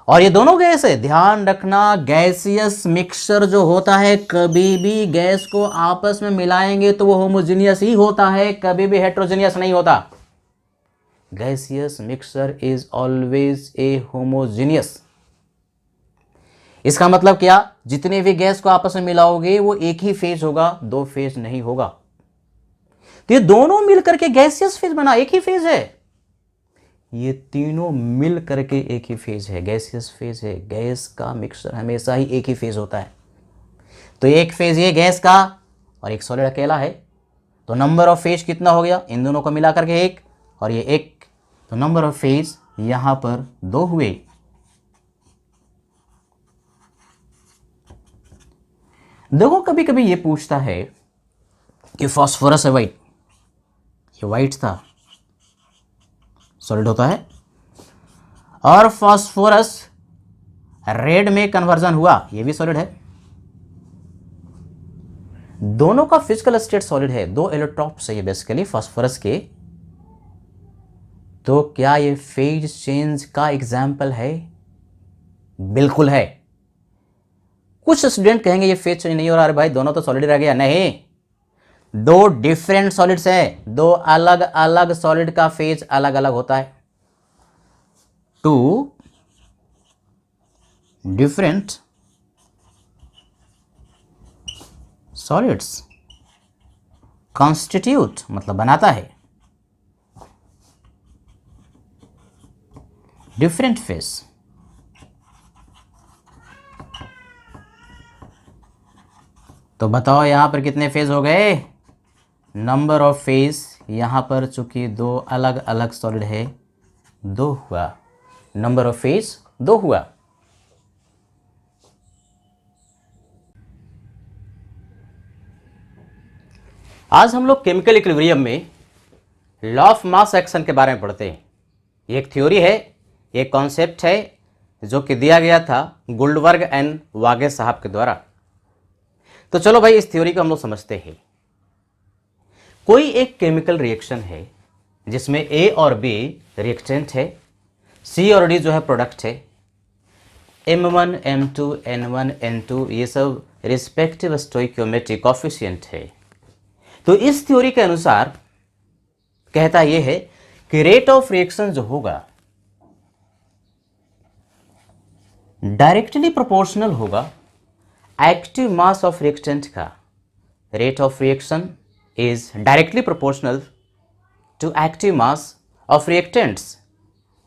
और ये दोनों गैस है। ध्यान रखना, गैसियस मिक्सचर जो होता है, कभी भी गैस को आपस में मिलाएंगे तो वो होमोजीनियस ही होता है, कभी भी हेट्रोजीनियस नहीं होता। Gaseous mixture is always a homogeneous. इसका मतलब क्या? जितने भी गैस को आपस में मिलाओगे वो एक ही फेज होगा, 2 फेज नहीं होगा। तो ये दोनों मिलकर के गैसियस फेज बना, एक ही फेज है। ये तीनों मिल करके एक ही फेज है, गैसियस फेज है। गैस का मिक्सचर हमेशा ही एक ही फेज होता है। तो एक फेज ये गैस का और एक सॉलिड अकेला है, तो नंबर ऑफ फेज कितना हो गया? इन दोनों को मिला करके 1 और ये 1, तो नंबर ऑफ फेज यहां पर 2 हुए। देखो कभी कभी ये पूछता है कि फास्फोरस है व्हाइट, ये व्हाइट था, सॉलिड होता है, और फास्फोरस रेड में कन्वर्जन हुआ, ये भी सॉलिड है। दोनों का फिजिकल स्टेट सॉलिड है, 2 एलोट्रॉप्स है ये बेसिकली फास्फोरस के। तो क्या ये फेज चेंज का एग्जाम्पल है? बिल्कुल है। कुछ स्टूडेंट कहेंगे ये फेज चेंज नहीं हो रहा, अरे भाई दोनों तो सॉलिड रह गया। नहीं, 2 डिफरेंट सॉलिड्स हैं, 2 अलग अलग सॉलिड का फेज अलग अलग होता है। 2 डिफरेंट सॉलिड्स कॉन्स्टिट्यूट मतलब बनाता है डिफरेंट फेज। तो बताओ यहां पर कितने फेज हो गए? नंबर ऑफ फेज यहां पर चूंकि 2 अलग अलग सॉलिड है, 2 हुआ। नंबर ऑफ फेज 2 हुआ। आज हम लोग केमिकल इक्विलिब्रियम में लॉ ऑफ मास एक्शन के बारे में पढ़ते हैं। ये एक थ्योरी है, एक कॉन्सेप्ट है जो कि दिया गया था गुल्डबर्ग एंड वागे साहब के द्वारा। तो चलो भाई इस थ्योरी को हम लोग समझते हैं। कोई एक केमिकल रिएक्शन है जिसमें ए और बी रिएक्टेंट है, सी और डी जो है प्रोडक्ट है, M1 M2 N1 N2 ये सब रिस्पेक्टिव स्टोइकियोमेट्रिक कोएफिशिएंट है। तो इस थ्योरी के अनुसार कहता यह है कि रेट ऑफ रिएक्शन जो होगा डायरेक्टली प्रोपोर्शनल होगा एक्टिव मास ऑफ रिएक्टेंट का। Rate of reaction is directly proportional to active mass of reactants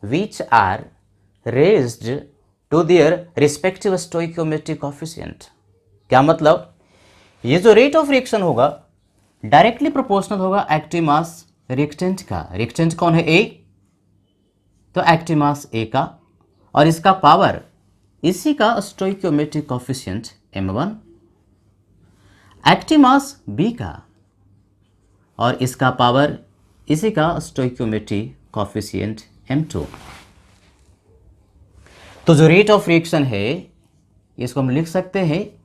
which are raised to their respective stoichiometric coefficient। क्या मतलब? ये जो रेट ऑफ रिएक्शन होगा directly proportional होगा एक्टिव मास रिएक्टेंट का। Reactant कौन है? ए, तो एक्टिव मास ए का, और इसका पावर इसी का stoichiometric coefficient m1, active mass B का और इसका पावर इसी का स्टोइकियोमेट्रिक कोफिशिएंट m2। तो जो रेट ऑफ रिएक्शन है इसको हम लिख सकते हैं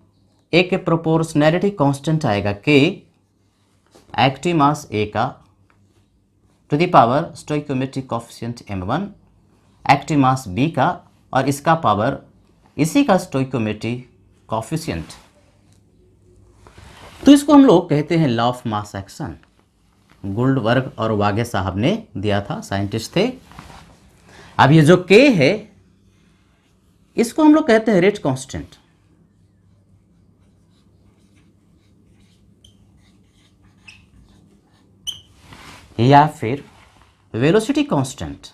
एक प्रोपोर्शनैलिटी कांस्टेंट आएगा K एक्टिव मास A का to the power stoichiometric coefficient m1 active mass B का और इसका पावर इसी का स्टोइकियोमेट्रिक कोफिशिएंट। तो इसको हम लोग कहते हैं law of mass action. Goldberg और वागे साहब ने दिया था, साइंटिस्ट थे। अब ये जो K है इसको हम लोग कहते हैं रेट कांस्टेंट। या फिर वेलोसिटी कांस्टेंट,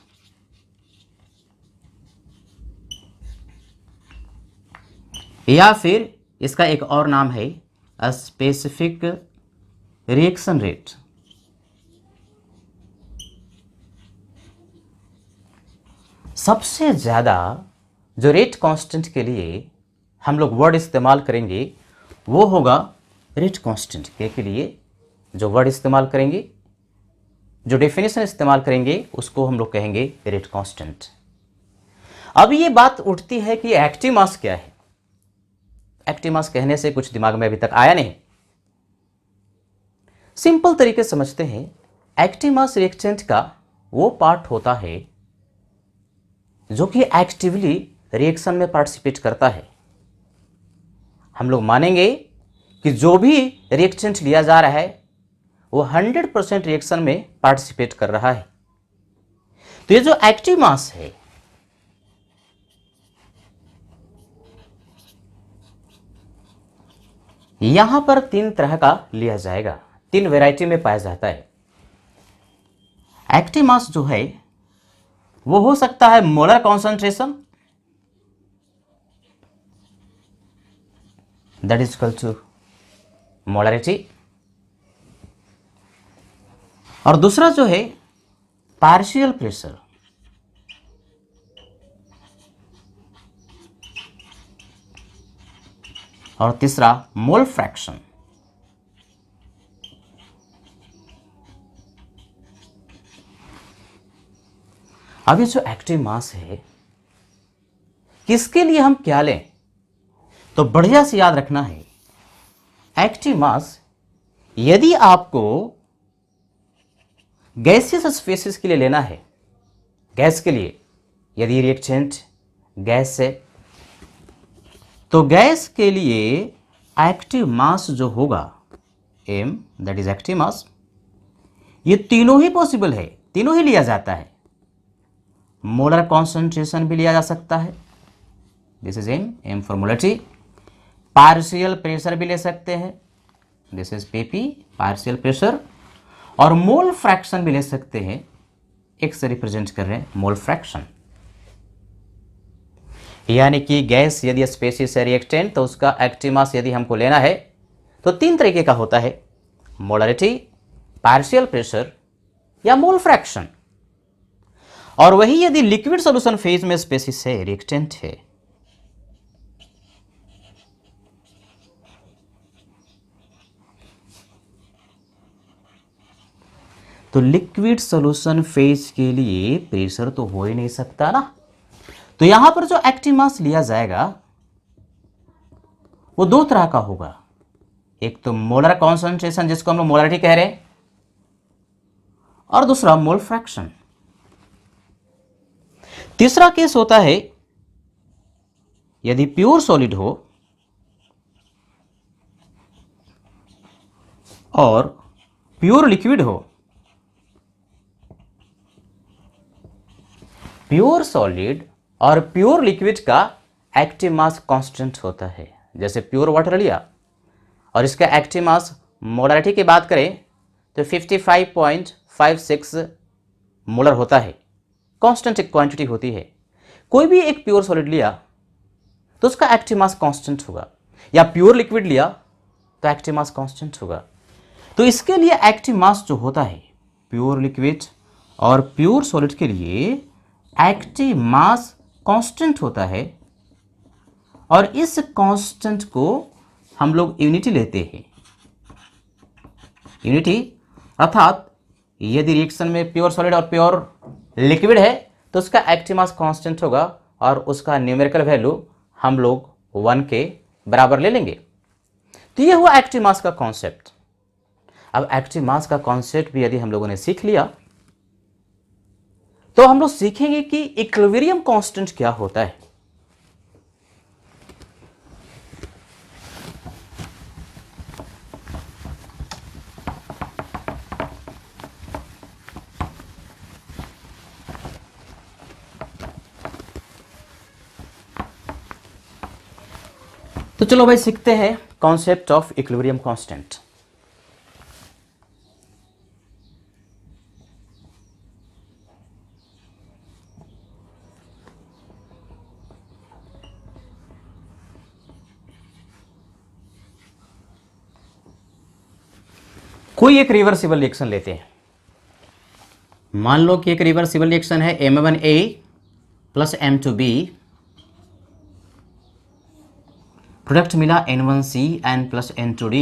या फिर इसका एक और नाम है स्पेसिफिक रिएक्शन रेट। सबसे ज़्यादा जो रेट कांस्टेंट के लिए हम लोग वर्ड इस्तेमाल करेंगे वो होगा रेट कांस्टेंट के लिए जो वर्ड इस्तेमाल करेंगे, जो डेफिनेशन इस्तेमाल करेंगे उसको हम लोग कहेंगे रेट कांस्टेंट। अब ये बात उठती है कि एक्टिव मास क्या है। एक्टिव मास कहने से कुछ दिमाग में अभी तक आया नहीं। सिंपल तरीके से समझते हैं, एक्टिव मास रिएक्टेंट का वो पार्ट होता है जो कि एक्टिवली रिएक्शन में पार्टिसिपेट करता है। हम लोग मानेंगे कि जो भी रिएक्टेंट लिया जा रहा है वो 100% रिएक्शन में पार्टिसिपेट कर रहा है। तो ये जो एक्टिव मास है यहां पर 3 तरह का लिया जाएगा, 3 वैरायटी में पाया जाता है। एक्टिव मास जो है वो हो सकता है molar concentration, that is equal to molarity, और दूसरा जो है पार्शियल प्रेशर, और तीसरा मोल फ्रैक्शन। अब ये जो एक्टिव मास है किसके लिए हम क्या लें, तो बढ़िया से याद रखना है एक्टिव मास यदि आपको गैसियस स्पेसिस के लिए लेना है, गैस के लिए यदि रिएक्टेंट गैस है तो गैस के लिए एक्टिव मास जो होगा m, that is active mass, ये तीनों ही पॉसिबल है, तीनों ही लिया जाता है। मोलर कॉन्सेंट्रेशन भी लिया जा सकता है, this is m for molarity. Partial pressure भी ले सकते हैं, this is pp partial pressure, और मोल फ्रैक्शन भी ले सकते हैं, एक से रिप्रेजेंट कर रहे हैं मोल फ्रैक्शन। यानी कि गैस यदि स्पेसिस है रिएक्टेंट तो उसका एक्टिव मास यदि हमको लेना है तो 3 तरीके का होता है, मोलरिटी, पार्शियल प्रेशर या मोल फ्रैक्शन। और वही यदि लिक्विड सॉल्यूशन फेज में स्पेसिस है रिएक्टेंट है तो लिक्विड सॉल्यूशन फेज के लिए प्रेशर तो हो ही नहीं सकता ना। तो यहां पर जो एक्टिव मास लिया जाएगा वो 2 तरह का होगा, एक तो मोलर कॉन्सेंट्रेशन जिसको हम लोग मोलरिटी कह रहे हैं, और दूसरा मोल फ्रैक्शन। तीसरा केस होता है यदि प्योर सॉलिड हो और प्योर लिक्विड हो। प्योर सॉलिड और प्योर लिक्विड का एक्टिव मास कांस्टेंट होता है। जैसे प्योर वाटर लिया और इसका एक्टिव मास मोलरिटी की बात करें तो 55.56 मोलर होता है, कांस्टेंट एक क्वांटिटी होती है। कोई भी एक प्योर सॉलिड लिया तो उसका एक्टिव मास कांस्टेंट होगा, या प्योर लिक्विड लिया तो एक्टिव मास कांस्टेंट होगा। तो इसके लिए एक्टिव मास जो होता है प्योर लिक्विड और प्योर सॉलिड के लिए एक्टिव मास कांस्टेंट होता है और इस कांस्टेंट को हम लोग यूनिटी लेते हैं। यूनिटी अर्थात यदि रिएक्शन में प्योर सॉलिड और प्योर लिक्विड है तो उसका एक्टिव मास कांस्टेंट होगा और उसका न्यूमेरिकल वैल्यू हम लोग 1 के बराबर ले लेंगे। तो यह हुआ एक्टिव मास का कॉन्सेप्ट। अब एक्टिव मास का कॉन्सेप्ट भी यदि हम लोगों ने सीख लिया तो हम लोग सीखेंगे कि इक्विलिब्रियम कांस्टेंट क्या होता है। तो चलो भाई सीखते हैं कॉन्सेप्ट ऑफ इक्विलिब्रियम कांस्टेंट। कोई एक रिवर्सिबल रिएक्शन लेते हैं। मान लो कि एक रिवर्सिबल रिएक्शन है M1A प्लस M2B, प्रोडक्ट मिला N1CN प्लस N2D।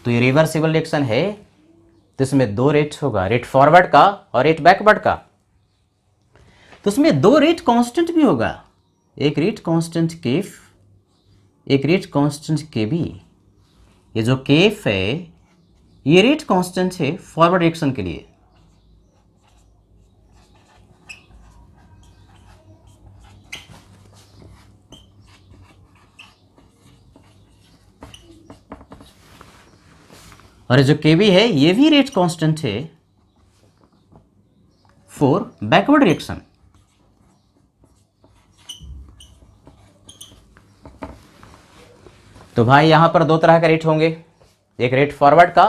तो ये रिवर्सिबल रिएक्शन है तो इसमें दो रेट होगा, रेट फॉरवर्ड का और रेट बैकवर्ड का। तो उसमें दो रेट कांस्टेंट भी होगा, एक रेट कांस्टेंट केफ, एक रेट कांस्टेंट केबी। ये जो केफ है ये रेट कांस्टेंट है फॉरवर्ड रिएक्शन के लिए। और जो केबी है ये भी रेट कांस्टेंट है फॉर बैकवर्ड रिएक्शन। तो भाई यहां पर दो तरह का रेट होंगे, एक रेट फॉरवर्ड का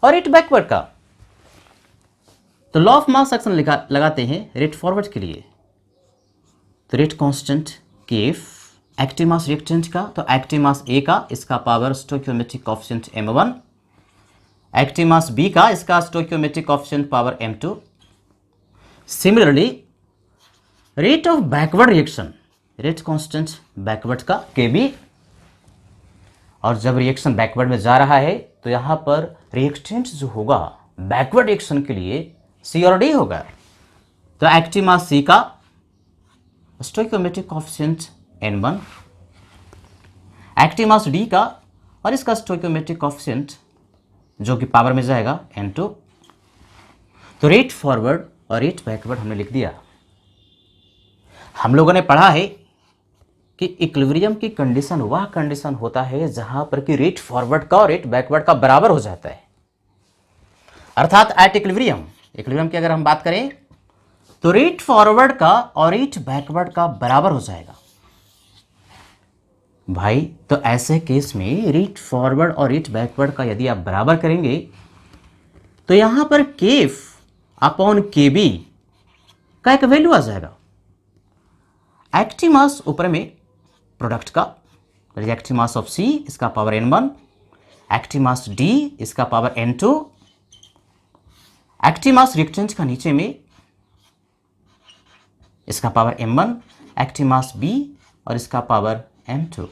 और रेट बैकवर्ड का। तो लॉ ऑफ मास एक्शन लगाते हैं रेट फॉरवर्ड के लिए। तो rate constant kf active mass reactant का, तो एक्टिव मास ए का इसका power stoichiometric coefficient m1, active mass B का इसका stoichiometric coefficient power m2। Similarly rate of backward reaction, rate constant backward का kb। और जब रिएक्शन बैकवर्ड में जा रहा है तो यहां पर रिएक्टेंट जो होगा बैकवर्ड रिएक्शन के लिए C और D होगा। तो एक्टिव मास C का stoichiometric coefficient N1, active mass D का और इसका स्टोइकियोमेट्रिक कोएफिशिएंट जो कि पावर में जाएगा N2। तो रेट फॉरवर्ड और रेट बैकवर्ड हमने लिख दिया। हम लोगों ने पढ़ा है कि इक्विलिब्रियम की कंडीशन वह कंडीशन होता है जहां पर कि रेट फॉरवर्ड का और रेट बैकवर्ड का बराबर हो जाता है। अर्थात एट इक्विलिब्रियम की अगर हम बात करें तो रेट फॉरवर्ड का और रेट बैकवर्ड का बराबर हो जाएगा। भाई तो ऐसे केस में रेट फॉरवर्ड और रेट बैकवर्ड का यदि आप बराबर करेंगे तो यहां पर केफ अपॉन केबी का एक वैल्यू आ जाएगा। एक्टिव मास ऊपर में प्रोडक्ट का, एक्टिव मास ऑफ C इसका power N1, active mass D इसका power N2, active mass reactant का नीचे में इसका power M1, active mass B और इसका पावर M2।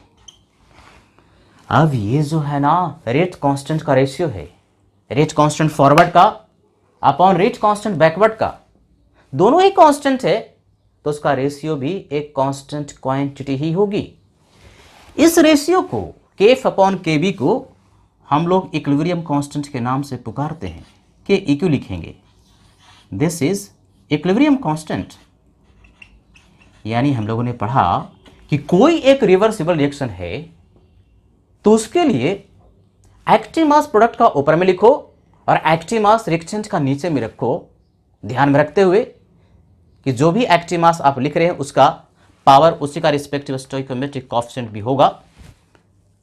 अब ये जो है ना रेट कांस्टेंट का रेशियो है, रेट कांस्टेंट फॉरवर्ड का अपॉन रेट कांस्टेंट बैकवर्ड का, दोनों ही कांस्टेंट है तो उसका रेशियो भी एक कांस्टेंट क्वांटिटी ही होगी। इस रेशियो को केफ अपॉन केबी को हम लोग इक्विलिब्रियम कांस्टेंट के नाम से पुकारते हैं, के इक्यू लिखेंगे। This is equilibrium constant. यानी हम लोगों ने पढ़ा कि कोई एक रिवर्सिबल रिएक्शन है तो उसके लिए एक्टिव मास प्रोडक्ट का ऊपर में लिखो और एक्टिव मास रिएक्टेंट का नीचे में रखो, ध्यान में रखते हुए कि जो भी एक्टिव मास आप लिख रहे हैं उसका पावर उसी का रिस्पेक्टिव स्टोइकियोमेट्रिक कोएफिशिएंट भी होगा।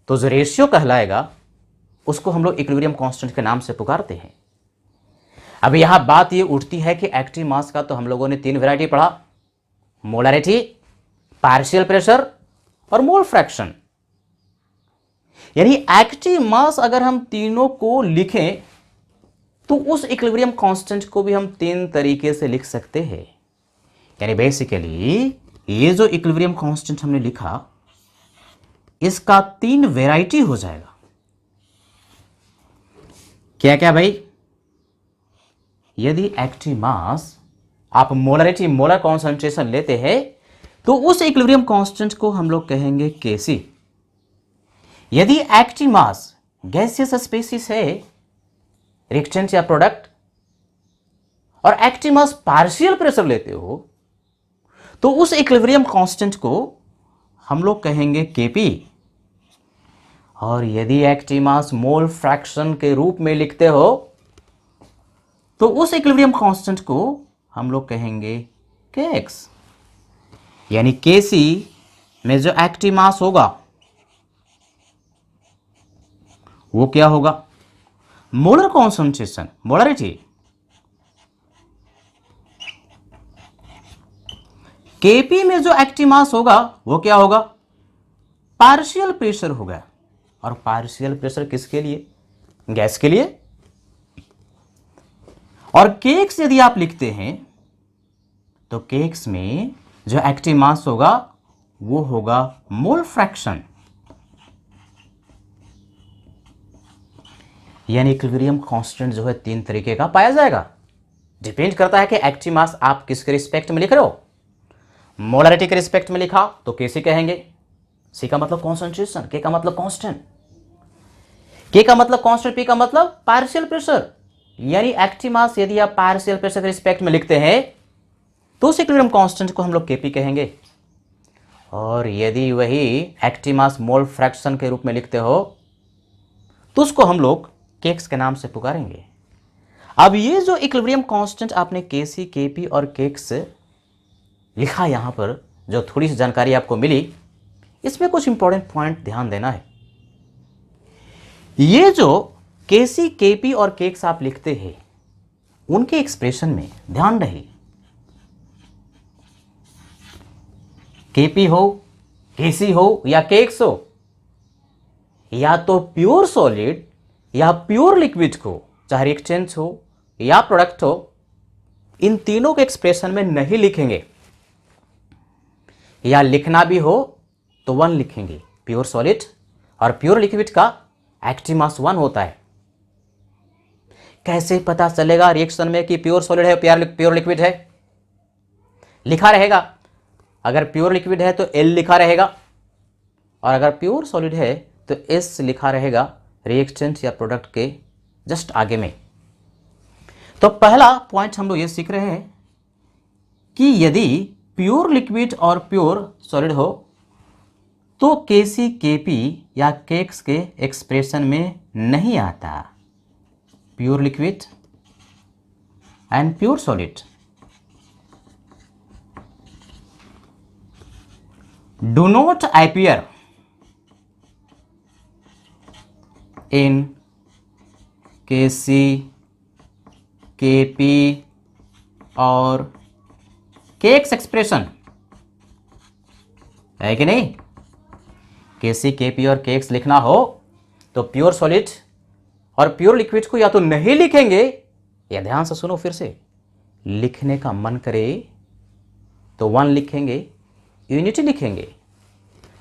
तो जो रेशियो कहलाएगा उसको हम लोग इक्विलिब्रियम कांस्टेंट के नाम से पुकारते हैं। अब यहां बात ये उठती है कि एक्टिव मास का तो हम लोगों ने तीन वैरायटी पढ़ा, मोलरिटी, पार्शियल प्रेशर और मोल फ्रैक्शन। यानी एक्टिव मास अगर हम तीनों को लिखें तो उस इक्विलिब्रियम कांस्टेंट को भी हम तीन तरीके से लिख सकते हैं। यानी बेसिकली ये जो इक्विलिब्रियम कांस्टेंट हमने लिखा, इसका 3 वेराइटी हो जाएगा। क्या क्या भाई? यदि एक्टिव मास आप मोलरिटी, मोलर कॉन्सेंट्रेशन लेते हैं, तो उस इक्विलिब्रियम कांस्टेंट को हम लोग कहेंगे Kc। यदि एक्टिव मास गैसियस स्पेसिस है, रिएक्टेंट या प्रोडक्ट, और एक्टिव मास पार्शियल प्रेशर लेते हो, तो उस इक्विलिब्रियम कांस्टेंट को हम लोग कहेंगे Kp। और यदि एक्टिव मास मोल फ्रैक्शन के रूप में लिखते हो, तो उस इक्विलिब्रियम कांस्टेंट को हम लोग कहेंगे Kx। यानी Kc में जो एक्टिव मास होगा वो क्या होगा? Molar concentration, molarity. Kp में जो एक्टिव मास होगा वो क्या होगा? पार्शियल प्रेशर होगा। और पार्शियल प्रेशर किसके लिए? गैस के लिए। और Kx यदि आप लिखते हैं, तो Kx में जो एक्टिव मास होगा वो होगा मोल फ्रैक्शन। यानी इक्विलिब्रियम कांस्टेंट जो है 3 तरीके का पाया जाएगा। डिपेंड करता है कि एक्टिव मास आप किसके रिस्पेक्ट में लिख रहे हो। मोलरिटी के रिस्पेक्ट में लिखा तो Kc कहेंगे। C का मतलब कॉन्सेंट्रेशन, K का मतलब कांस्टेंट, K का मतलब कांस्टेंट, P का मतलब पार्शियल प्रेशर। यानी एक्टिव मास यदि आप पार्शियल प्रेशर के रिस्पेक्ट में लिखते हैं, तो उस इक्विलिब्रियम कांस्टेंट को हम लोग Kp कहेंगे। और यदि वही एक्टिव मास मोल फ्रैक्शन के रूप में लिखते हो, तो उसको हम लोग Kx के नाम से पुकारेंगे। अब ये जो इक्विलिब्रियम कांस्टेंट आपने Kc, Kp और Kx लिखा, यहां पर जो थोड़ी सी जानकारी आपको मिली, इसमें कुछ इंपॉर्टेंट पॉइंट ध्यान देना है। ये जो Kc, Kp और Kx आप लिखते हैं, उनके एक्सप्रेशन में ध्यान रहे, Kp हो, Kc हो या Kx हो, या तो प्योर सॉलिड या प्योर लिक्विड को, चाहे रिएक्टेंट हो या प्रोडक्ट हो, इन तीनों के एक्सप्रेशन में नहीं लिखेंगे। या लिखना भी हो तो 1 लिखेंगे, प्योर सॉलिड और प्योर लिक्विड का एक्टिव मास 1 होता है। कैसे पता चलेगा रिएक्शन में कि प्योर सॉलिड है प्योर लिक्विड है? लिखा रहेगा। अगर प्योर लिक्विड है तो L लिखा रहेगा, और अगर प्योर सॉलिड है तो S लिखा रहेगा रिएक्टेंट या प्रोडक्ट के जस्ट आगे में। तो पहला पॉइंट हम लोग ये सीख रहे हैं कि यदि प्योर लिक्विड और प्योर सॉलिड हो, तो Kc, Kp या Kx के एक्सप्रेशन में नहीं आता। Pure liquid and pure solid do not appear in Kc, Kp और Kx एक्सप्रेशन, है कि नहीं? Kc, Kp और Kx लिखना हो तो प्योर सॉलिड और प्योर लिक्विड को या तो नहीं लिखेंगे, या ध्यान से सुनो फिर से, लिखने का मन करे तो 1 लिखेंगे, यूनिटी लिखेंगे।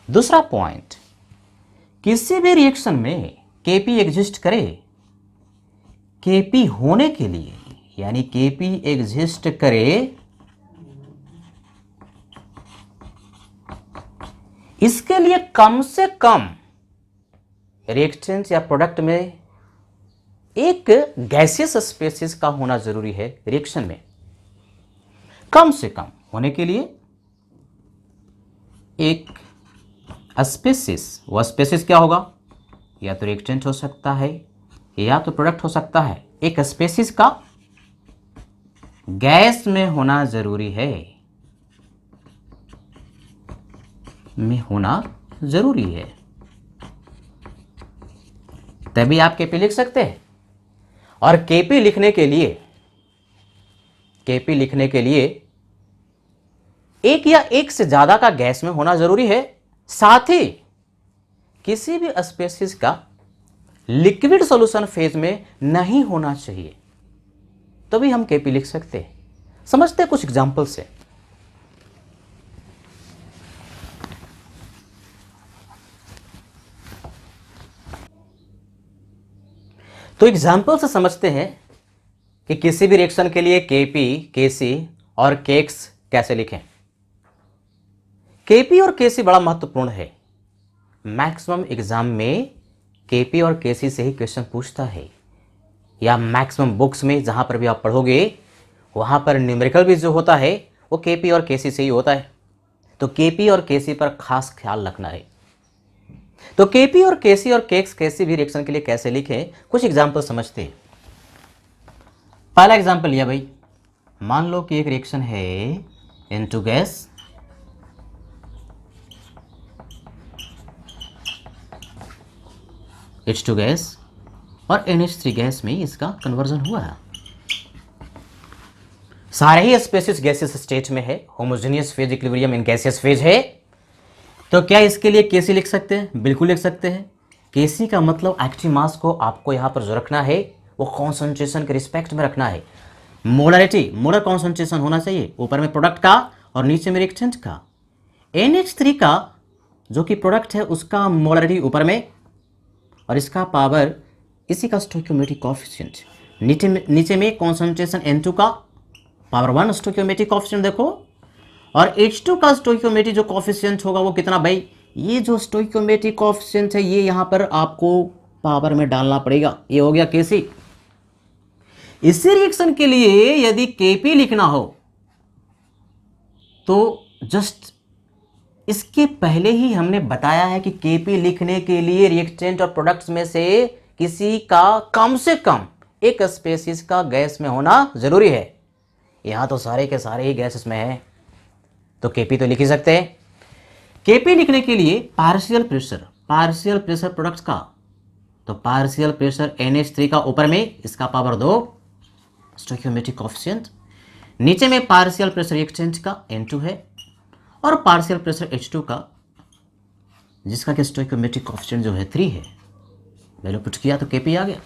दूसरा पॉइंट, किसी भी रिएक्शन में Kp एग्जिस्ट करे, Kp होने के लिए, यानी Kp एग्जिस्ट करे, इसके लिए कम से कम रिएक्टेंट या प्रोडक्ट में एक गैसियस स्पेसिस का होना जरूरी है। रिएक्शन में कम से कम होने के लिए एक स्पेसिस, वह स्पेसिस क्या होगा? या तो रिएक्टेंट हो सकता है या तो प्रोडक्ट हो सकता है। एक स्पेसिस का गैस में होना जरूरी है, में होना जरूरी है, तभी आप Kp लिख सकते हैं। और Kp लिखने के लिए एक या एक से ज्यादा का गैस में होना जरूरी है, साथ ही किसी भी स्पेसिस का लिक्विड सॉल्यूशन फेज में नहीं होना चाहिए, तभी हम Kp लिख सकते हैं। समझते हैं कुछ एग्जांपल से। तो एग्जाम्पल से समझते हैं कि किसी भी रिएक्शन के लिए केपी, केसी और केक्स कैसे लिखें। केपी और केसी बड़ा महत्वपूर्ण है। मैक्सिमम एग्जाम में केपी और केसी से ही क्वेश्चन पूछता है, या मैक्सिमम बुक्स में जहां पर भी आप पढ़ोगे वहां पर न्यूमेरिकल भी जो होता है वो केपी और केसी से ही होता है। तो केपी और केसी पर खास ख्याल रखना है। तो केपी और केसी और केक्स कैसी भी रिएक्शन के लिए कैसे लिखें, कुछ एग्जाम्पल समझते हैं। पहला एग्जाम्पल लिया भाई, मान लो कि एक रिएक्शन है N2 गैस H2 गैस और NH3 गैस में इसका कन्वर्जन हुआ है। सारे ही स्पेसिस गैसियस स्टेट में है, homogeneous phase equilibrium in gaseous phase है। तो क्या इसके लिए केसी लिख सकते हैं? बिल्कुल लिख सकते हैं। केसी का मतलब एक्टिव मास को आपको यहां पर जो रखना है वो कॉन्सेंट्रेशन के रिस्पेक्ट में रखना है। मोलरिटी, मोलर कॉन्सेंट्रेशन होना चाहिए, ऊपर में प्रोडक्ट का और नीचे में रिएक्टेंट का। NH3 का जो कि प्रोडक्ट है उसका मोलरिटी ऊपर में और इसका पावर, इसी का स्टोइकियोमेट्रिक कोएफिशिएंट नीचे में कॉन्सेंट्रेशन N2 का पावर 1 स्टोइकियोमेट्रिक कोएफिशिएंट देखो, और H2 का स्टोइकियोमेट्रिक जो कोएफिशिएंट होगा वो कितना भाई, ये जो स्टोइकियोमेट्रिक कोएफिशिएंट है ये यहां पर आपको पावर में डालना पड़ेगा। ये हो गया केसी। इसी रिएक्शन के लिए यदि केपी लिखना हो तो जस्ट इसके पहले ही हमने बताया है कि केपी लिखने के लिए रिएक्टेंट और प्रोडक्ट्स में से किसी का कम से कम एक स्पेसिस का गैस में होना जरूरी है। यहां तो सारे के सारे ही गैसेस में है, तो केपी तो लिख ही सकते हैं। केपी लिखने के लिए पार्शियल प्रेशर प्रोडक्ट्स का, तो पार्शियल प्रेशर NH3 का ऊपर में इसका पावर 2 स्टोइकियोमेट्रिक कोएफिशिएंट, नीचे में पार्शियल प्रेशर रिएक्टेंट का N2 है और पार्शियल प्रेशर H2 का जिसका कि स्टोइकियोमेट्रिक कोएफिशिएंट जो है 3 है। वैल्यू पुट किया तो केपी आ गया।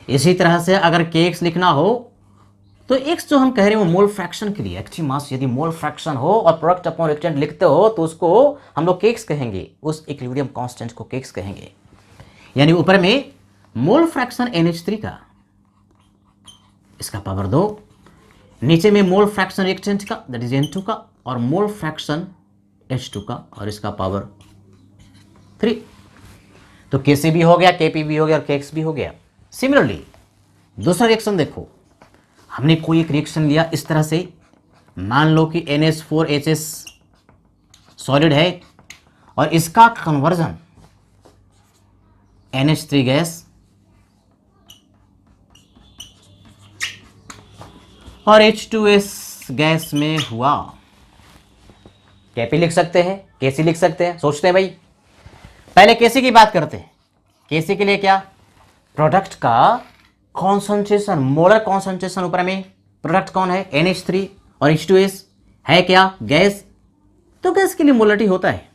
इसी तरह से अगर केक्स लिखना हो तो एक्स जो हम कह रहे हैं वो मोल फ्रैक्शन के लिए, एक्टिव मास यदि मोल फ्रैक्शन हो और प्रोडक्ट अपॉन रिएक्टेंट लिखते हो तो उसको हम लोग केक्स कहेंगे, उस इक्विलिब्रियम कांस्टेंट को केक्स कहेंगे। यानी ऊपर में मोल फ्रैक्शन NH3 का, इसका पावर 2, नीचे में मोल फ्रैक्शन रिएक्टेंट का दैट इज N2 का और मोल फ्रैक्शन H2 का और इसका पावर 3। तो केसी भी हो गया, केपी भी हो गया और केक्स भी हो गया। सिमिलरली दूसरा रिएक्शन देखो, हमने कोई एक रिएक्शन लिया इस तरह से, मान लो कि NH4HS सॉलिड है और इसका कन्वर्जन NH3 गैस और H2S गैस में हुआ। केपी लिख सकते हैं, केसी लिख सकते हैं। सोचते हैं भाई, पहले केसी की बात करते हैं। केसी के लिए क्या, प्रोडक्ट का कॉन्सेंट्रेशन, मोलर कॉन्सेंट्रेशन ऊपर में, प्रोडक्ट कौन है NH3 और H2S है क्या, गैस। तो गैस के लिए मोलरिटी होता है,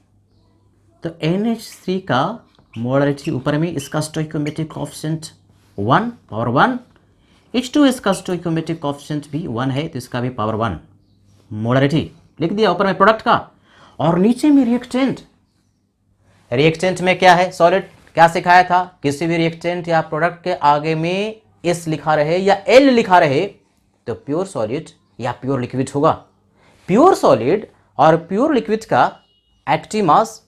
तो NH3 का मोलरिटी ऊपर में, इसका स्टोइकियोमेट्रिक कोएफिशिएंट 1 पावर 1, H2S का स्टोइकियोमेट्रिक कोएफिशिएंट भी 1 है तो इसका भी पावर 1। मोलरिटी लिख दिया ऊपर में प्रोडक्ट का, और नीचे में रिएक्टेंट। रिएक्टेंट में क्या है, सॉलिड। क्या सिखाया था, किसी भी रिएक्टेंट या प्रोडक्ट के आगे में S लिखा रहे या L लिखा रहे तो प्योर सॉलिड या प्योर लिक्विड होगा। प्योर सॉलिड और प्योर लिक्विड का एक्टिव मास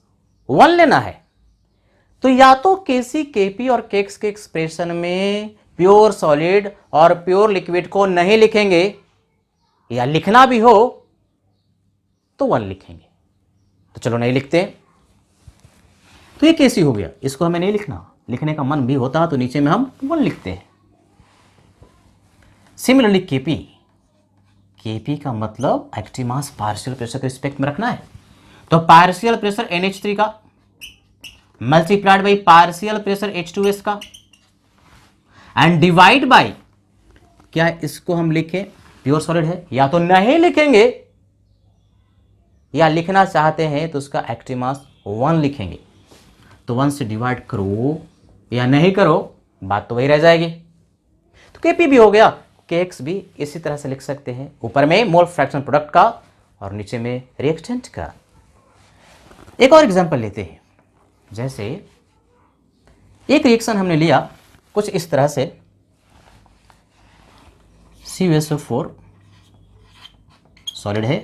1 लेना है। तो या तो केसी, केपी और केक्स के एक्सप्रेशन में प्योर सॉलिड और प्योर लिक्विड को नहीं लिखेंगे, या लिखना भी हो तो 1 लिखेंगे। तो चलो नहीं लिखते। तो ये केसी हो गया, इसको हमें नहीं लिखना, लिखने का मन भी होता तो नीचे में हम 1 लिखते हैं। सिमिलरली केपी, केपी का मतलब एक्टिव मास पार्शियल प्रेशर के रिस्पेक्ट में रखना है। तो पार्शियल प्रेशर NH3 का multiplied by partial pressure H2S का एंड डिवाइड बाई, क्या इसको हम लिखें, प्योर सॉलिड है, या तो नहीं लिखेंगे या लिखना चाहते हैं तो उसका एक्टिव मास 1 लिखेंगे। तो 1 से डिवाइड करो या नहीं करो, बात तो वही रह जाएगी। तो केपी भी हो गया, केक्स भी इसी तरह से लिख सकते हैं, ऊपर में मोल फ्रैक्शन प्रोडक्ट का और नीचे में रिएक्टेंट का। एक और एग्जांपल लेते हैं। जैसे एक रिएक्शन हमने लिया कुछ इस तरह से, CuSO4 सॉलिड है,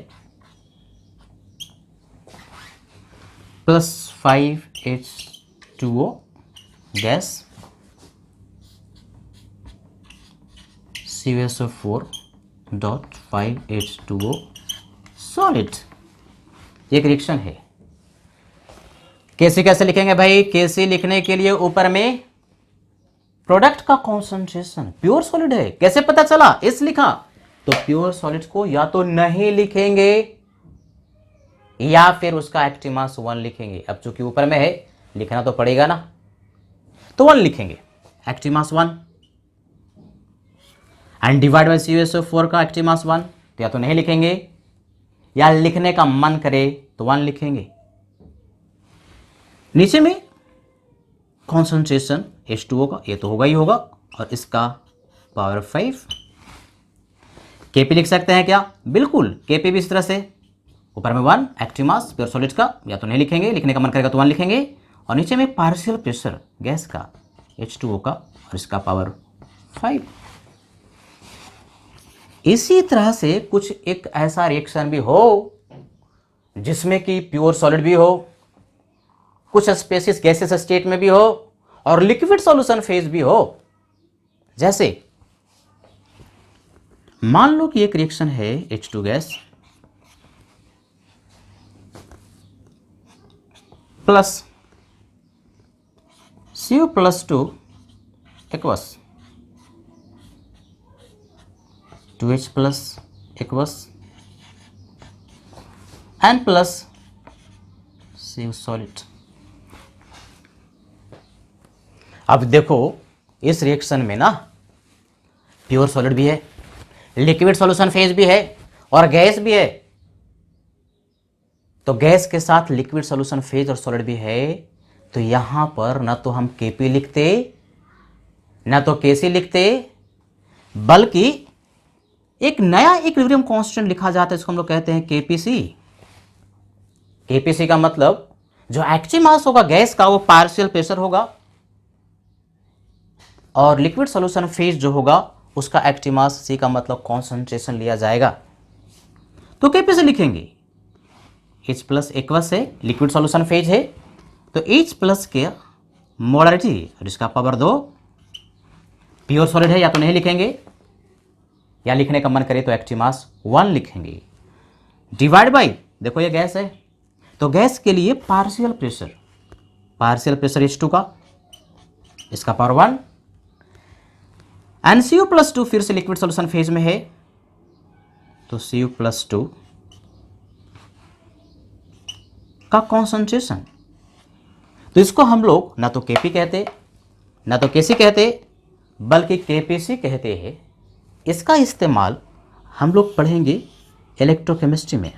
plus 5H2O gas, CuSO4.5H2O solid. एक रिएक्शन है। केसी कैसे लिखेंगे भाई? केसी लिखने के लिए ऊपर में प्रोडक्ट का कॉन्सेंट्रेशन प्योर सॉलिड है, कैसे पता चला? इस लिखा तो प्योर सॉलिड को या तो नहीं लिखेंगे या फिर उसका एक्टिव मास 1 लिखेंगे। अब चूंकि ऊपर में है लिखना तो पड़ेगा ना, तो 1 लिखेंगे, active mass 1 and divide by CuSO4 का एक्टिव मास 1, तो या तो नहीं लिखेंगे या लिखने का मन करे तो 1 लिखेंगे। नीचे में कॉन्सेंट्रेशन H2O का, ये तो होगा ही होगा, और इसका पावर 5। Kp लिख सकते हैं क्या? बिल्कुल, Kp भी इस तरह से, ऊपर में 1 एक्टिव मास प्योर सॉलिड का, या तो नहीं लिखेंगे, लिखने का मन करेगा तो 1 लिखेंगे, और नीचे में पार्शियल प्रेशर गैस का H2O का, और इसका पावर 5। इसी तरह से कुछ एक ऐसा रिएक्शन भी हो जिसमें कि प्योर सॉलिड भी हो, कुछ स्पेसिस गैसेस स्टेट में भी हो, और लिक्विड सॉल्यूशन फेज भी हो। जैसे मान लो कि एक रिएक्शन है H2 gas plus Cu+2 aqueous 2H plus aqueous एन प्लस Cu सॉलिड। अब देखो इस रिएक्शन में ना प्योर सॉलिड भी है, लिक्विड सॉल्यूशन फेज भी है, और गैस भी है। तो गैस के साथ लिक्विड सॉल्यूशन फेज और सॉलिड भी है, तो यहां पर ना तो हम Kp लिखते ना तो Kc लिखते, बल्कि एक नया इक्विलिब्रियम कांस्टेंट लिखा जाता है, इसको हम लोग कहते हैं Kpc। Kpc का मतलब जो एक्टिव मास होगा गैस का वो पार्शियल प्रेशर होगा, और लिक्विड सॉल्यूशन फेज जो होगा उसका एक्टिव मास C का मतलब कॉन्सेंट्रेशन लिया जाएगा। तो Kpc लिखेंगे, H प्लस एक्वस है, लिक्विड सॉल्यूशन फेज है, तो H प्लस के मोलारिटी और इसका पावर 2, प्योर सॉलिड है, या तो नहीं लिखेंगे या लिखने का मन करे तो एक्टिव मास 1 लिखेंगे, डिवाइड बाय, देखो ये गैस है तो गैस के लिए पार्शियल प्रेशर H2 का, इसका पावर 1, एंड Cu+2 फिर से लिक्विड सॉल्यूशन फेज में है, तो Cu+2 का कॉन्सेंट्रेशन, तो इसको हम लोग ना तो Kp कहते ना तो Kc कहते, बल्कि Kpc कहते हैं। इसका इस्तेमाल हम लोग पढ़ेंगे इलेक्ट्रोकेमिस्ट्री में।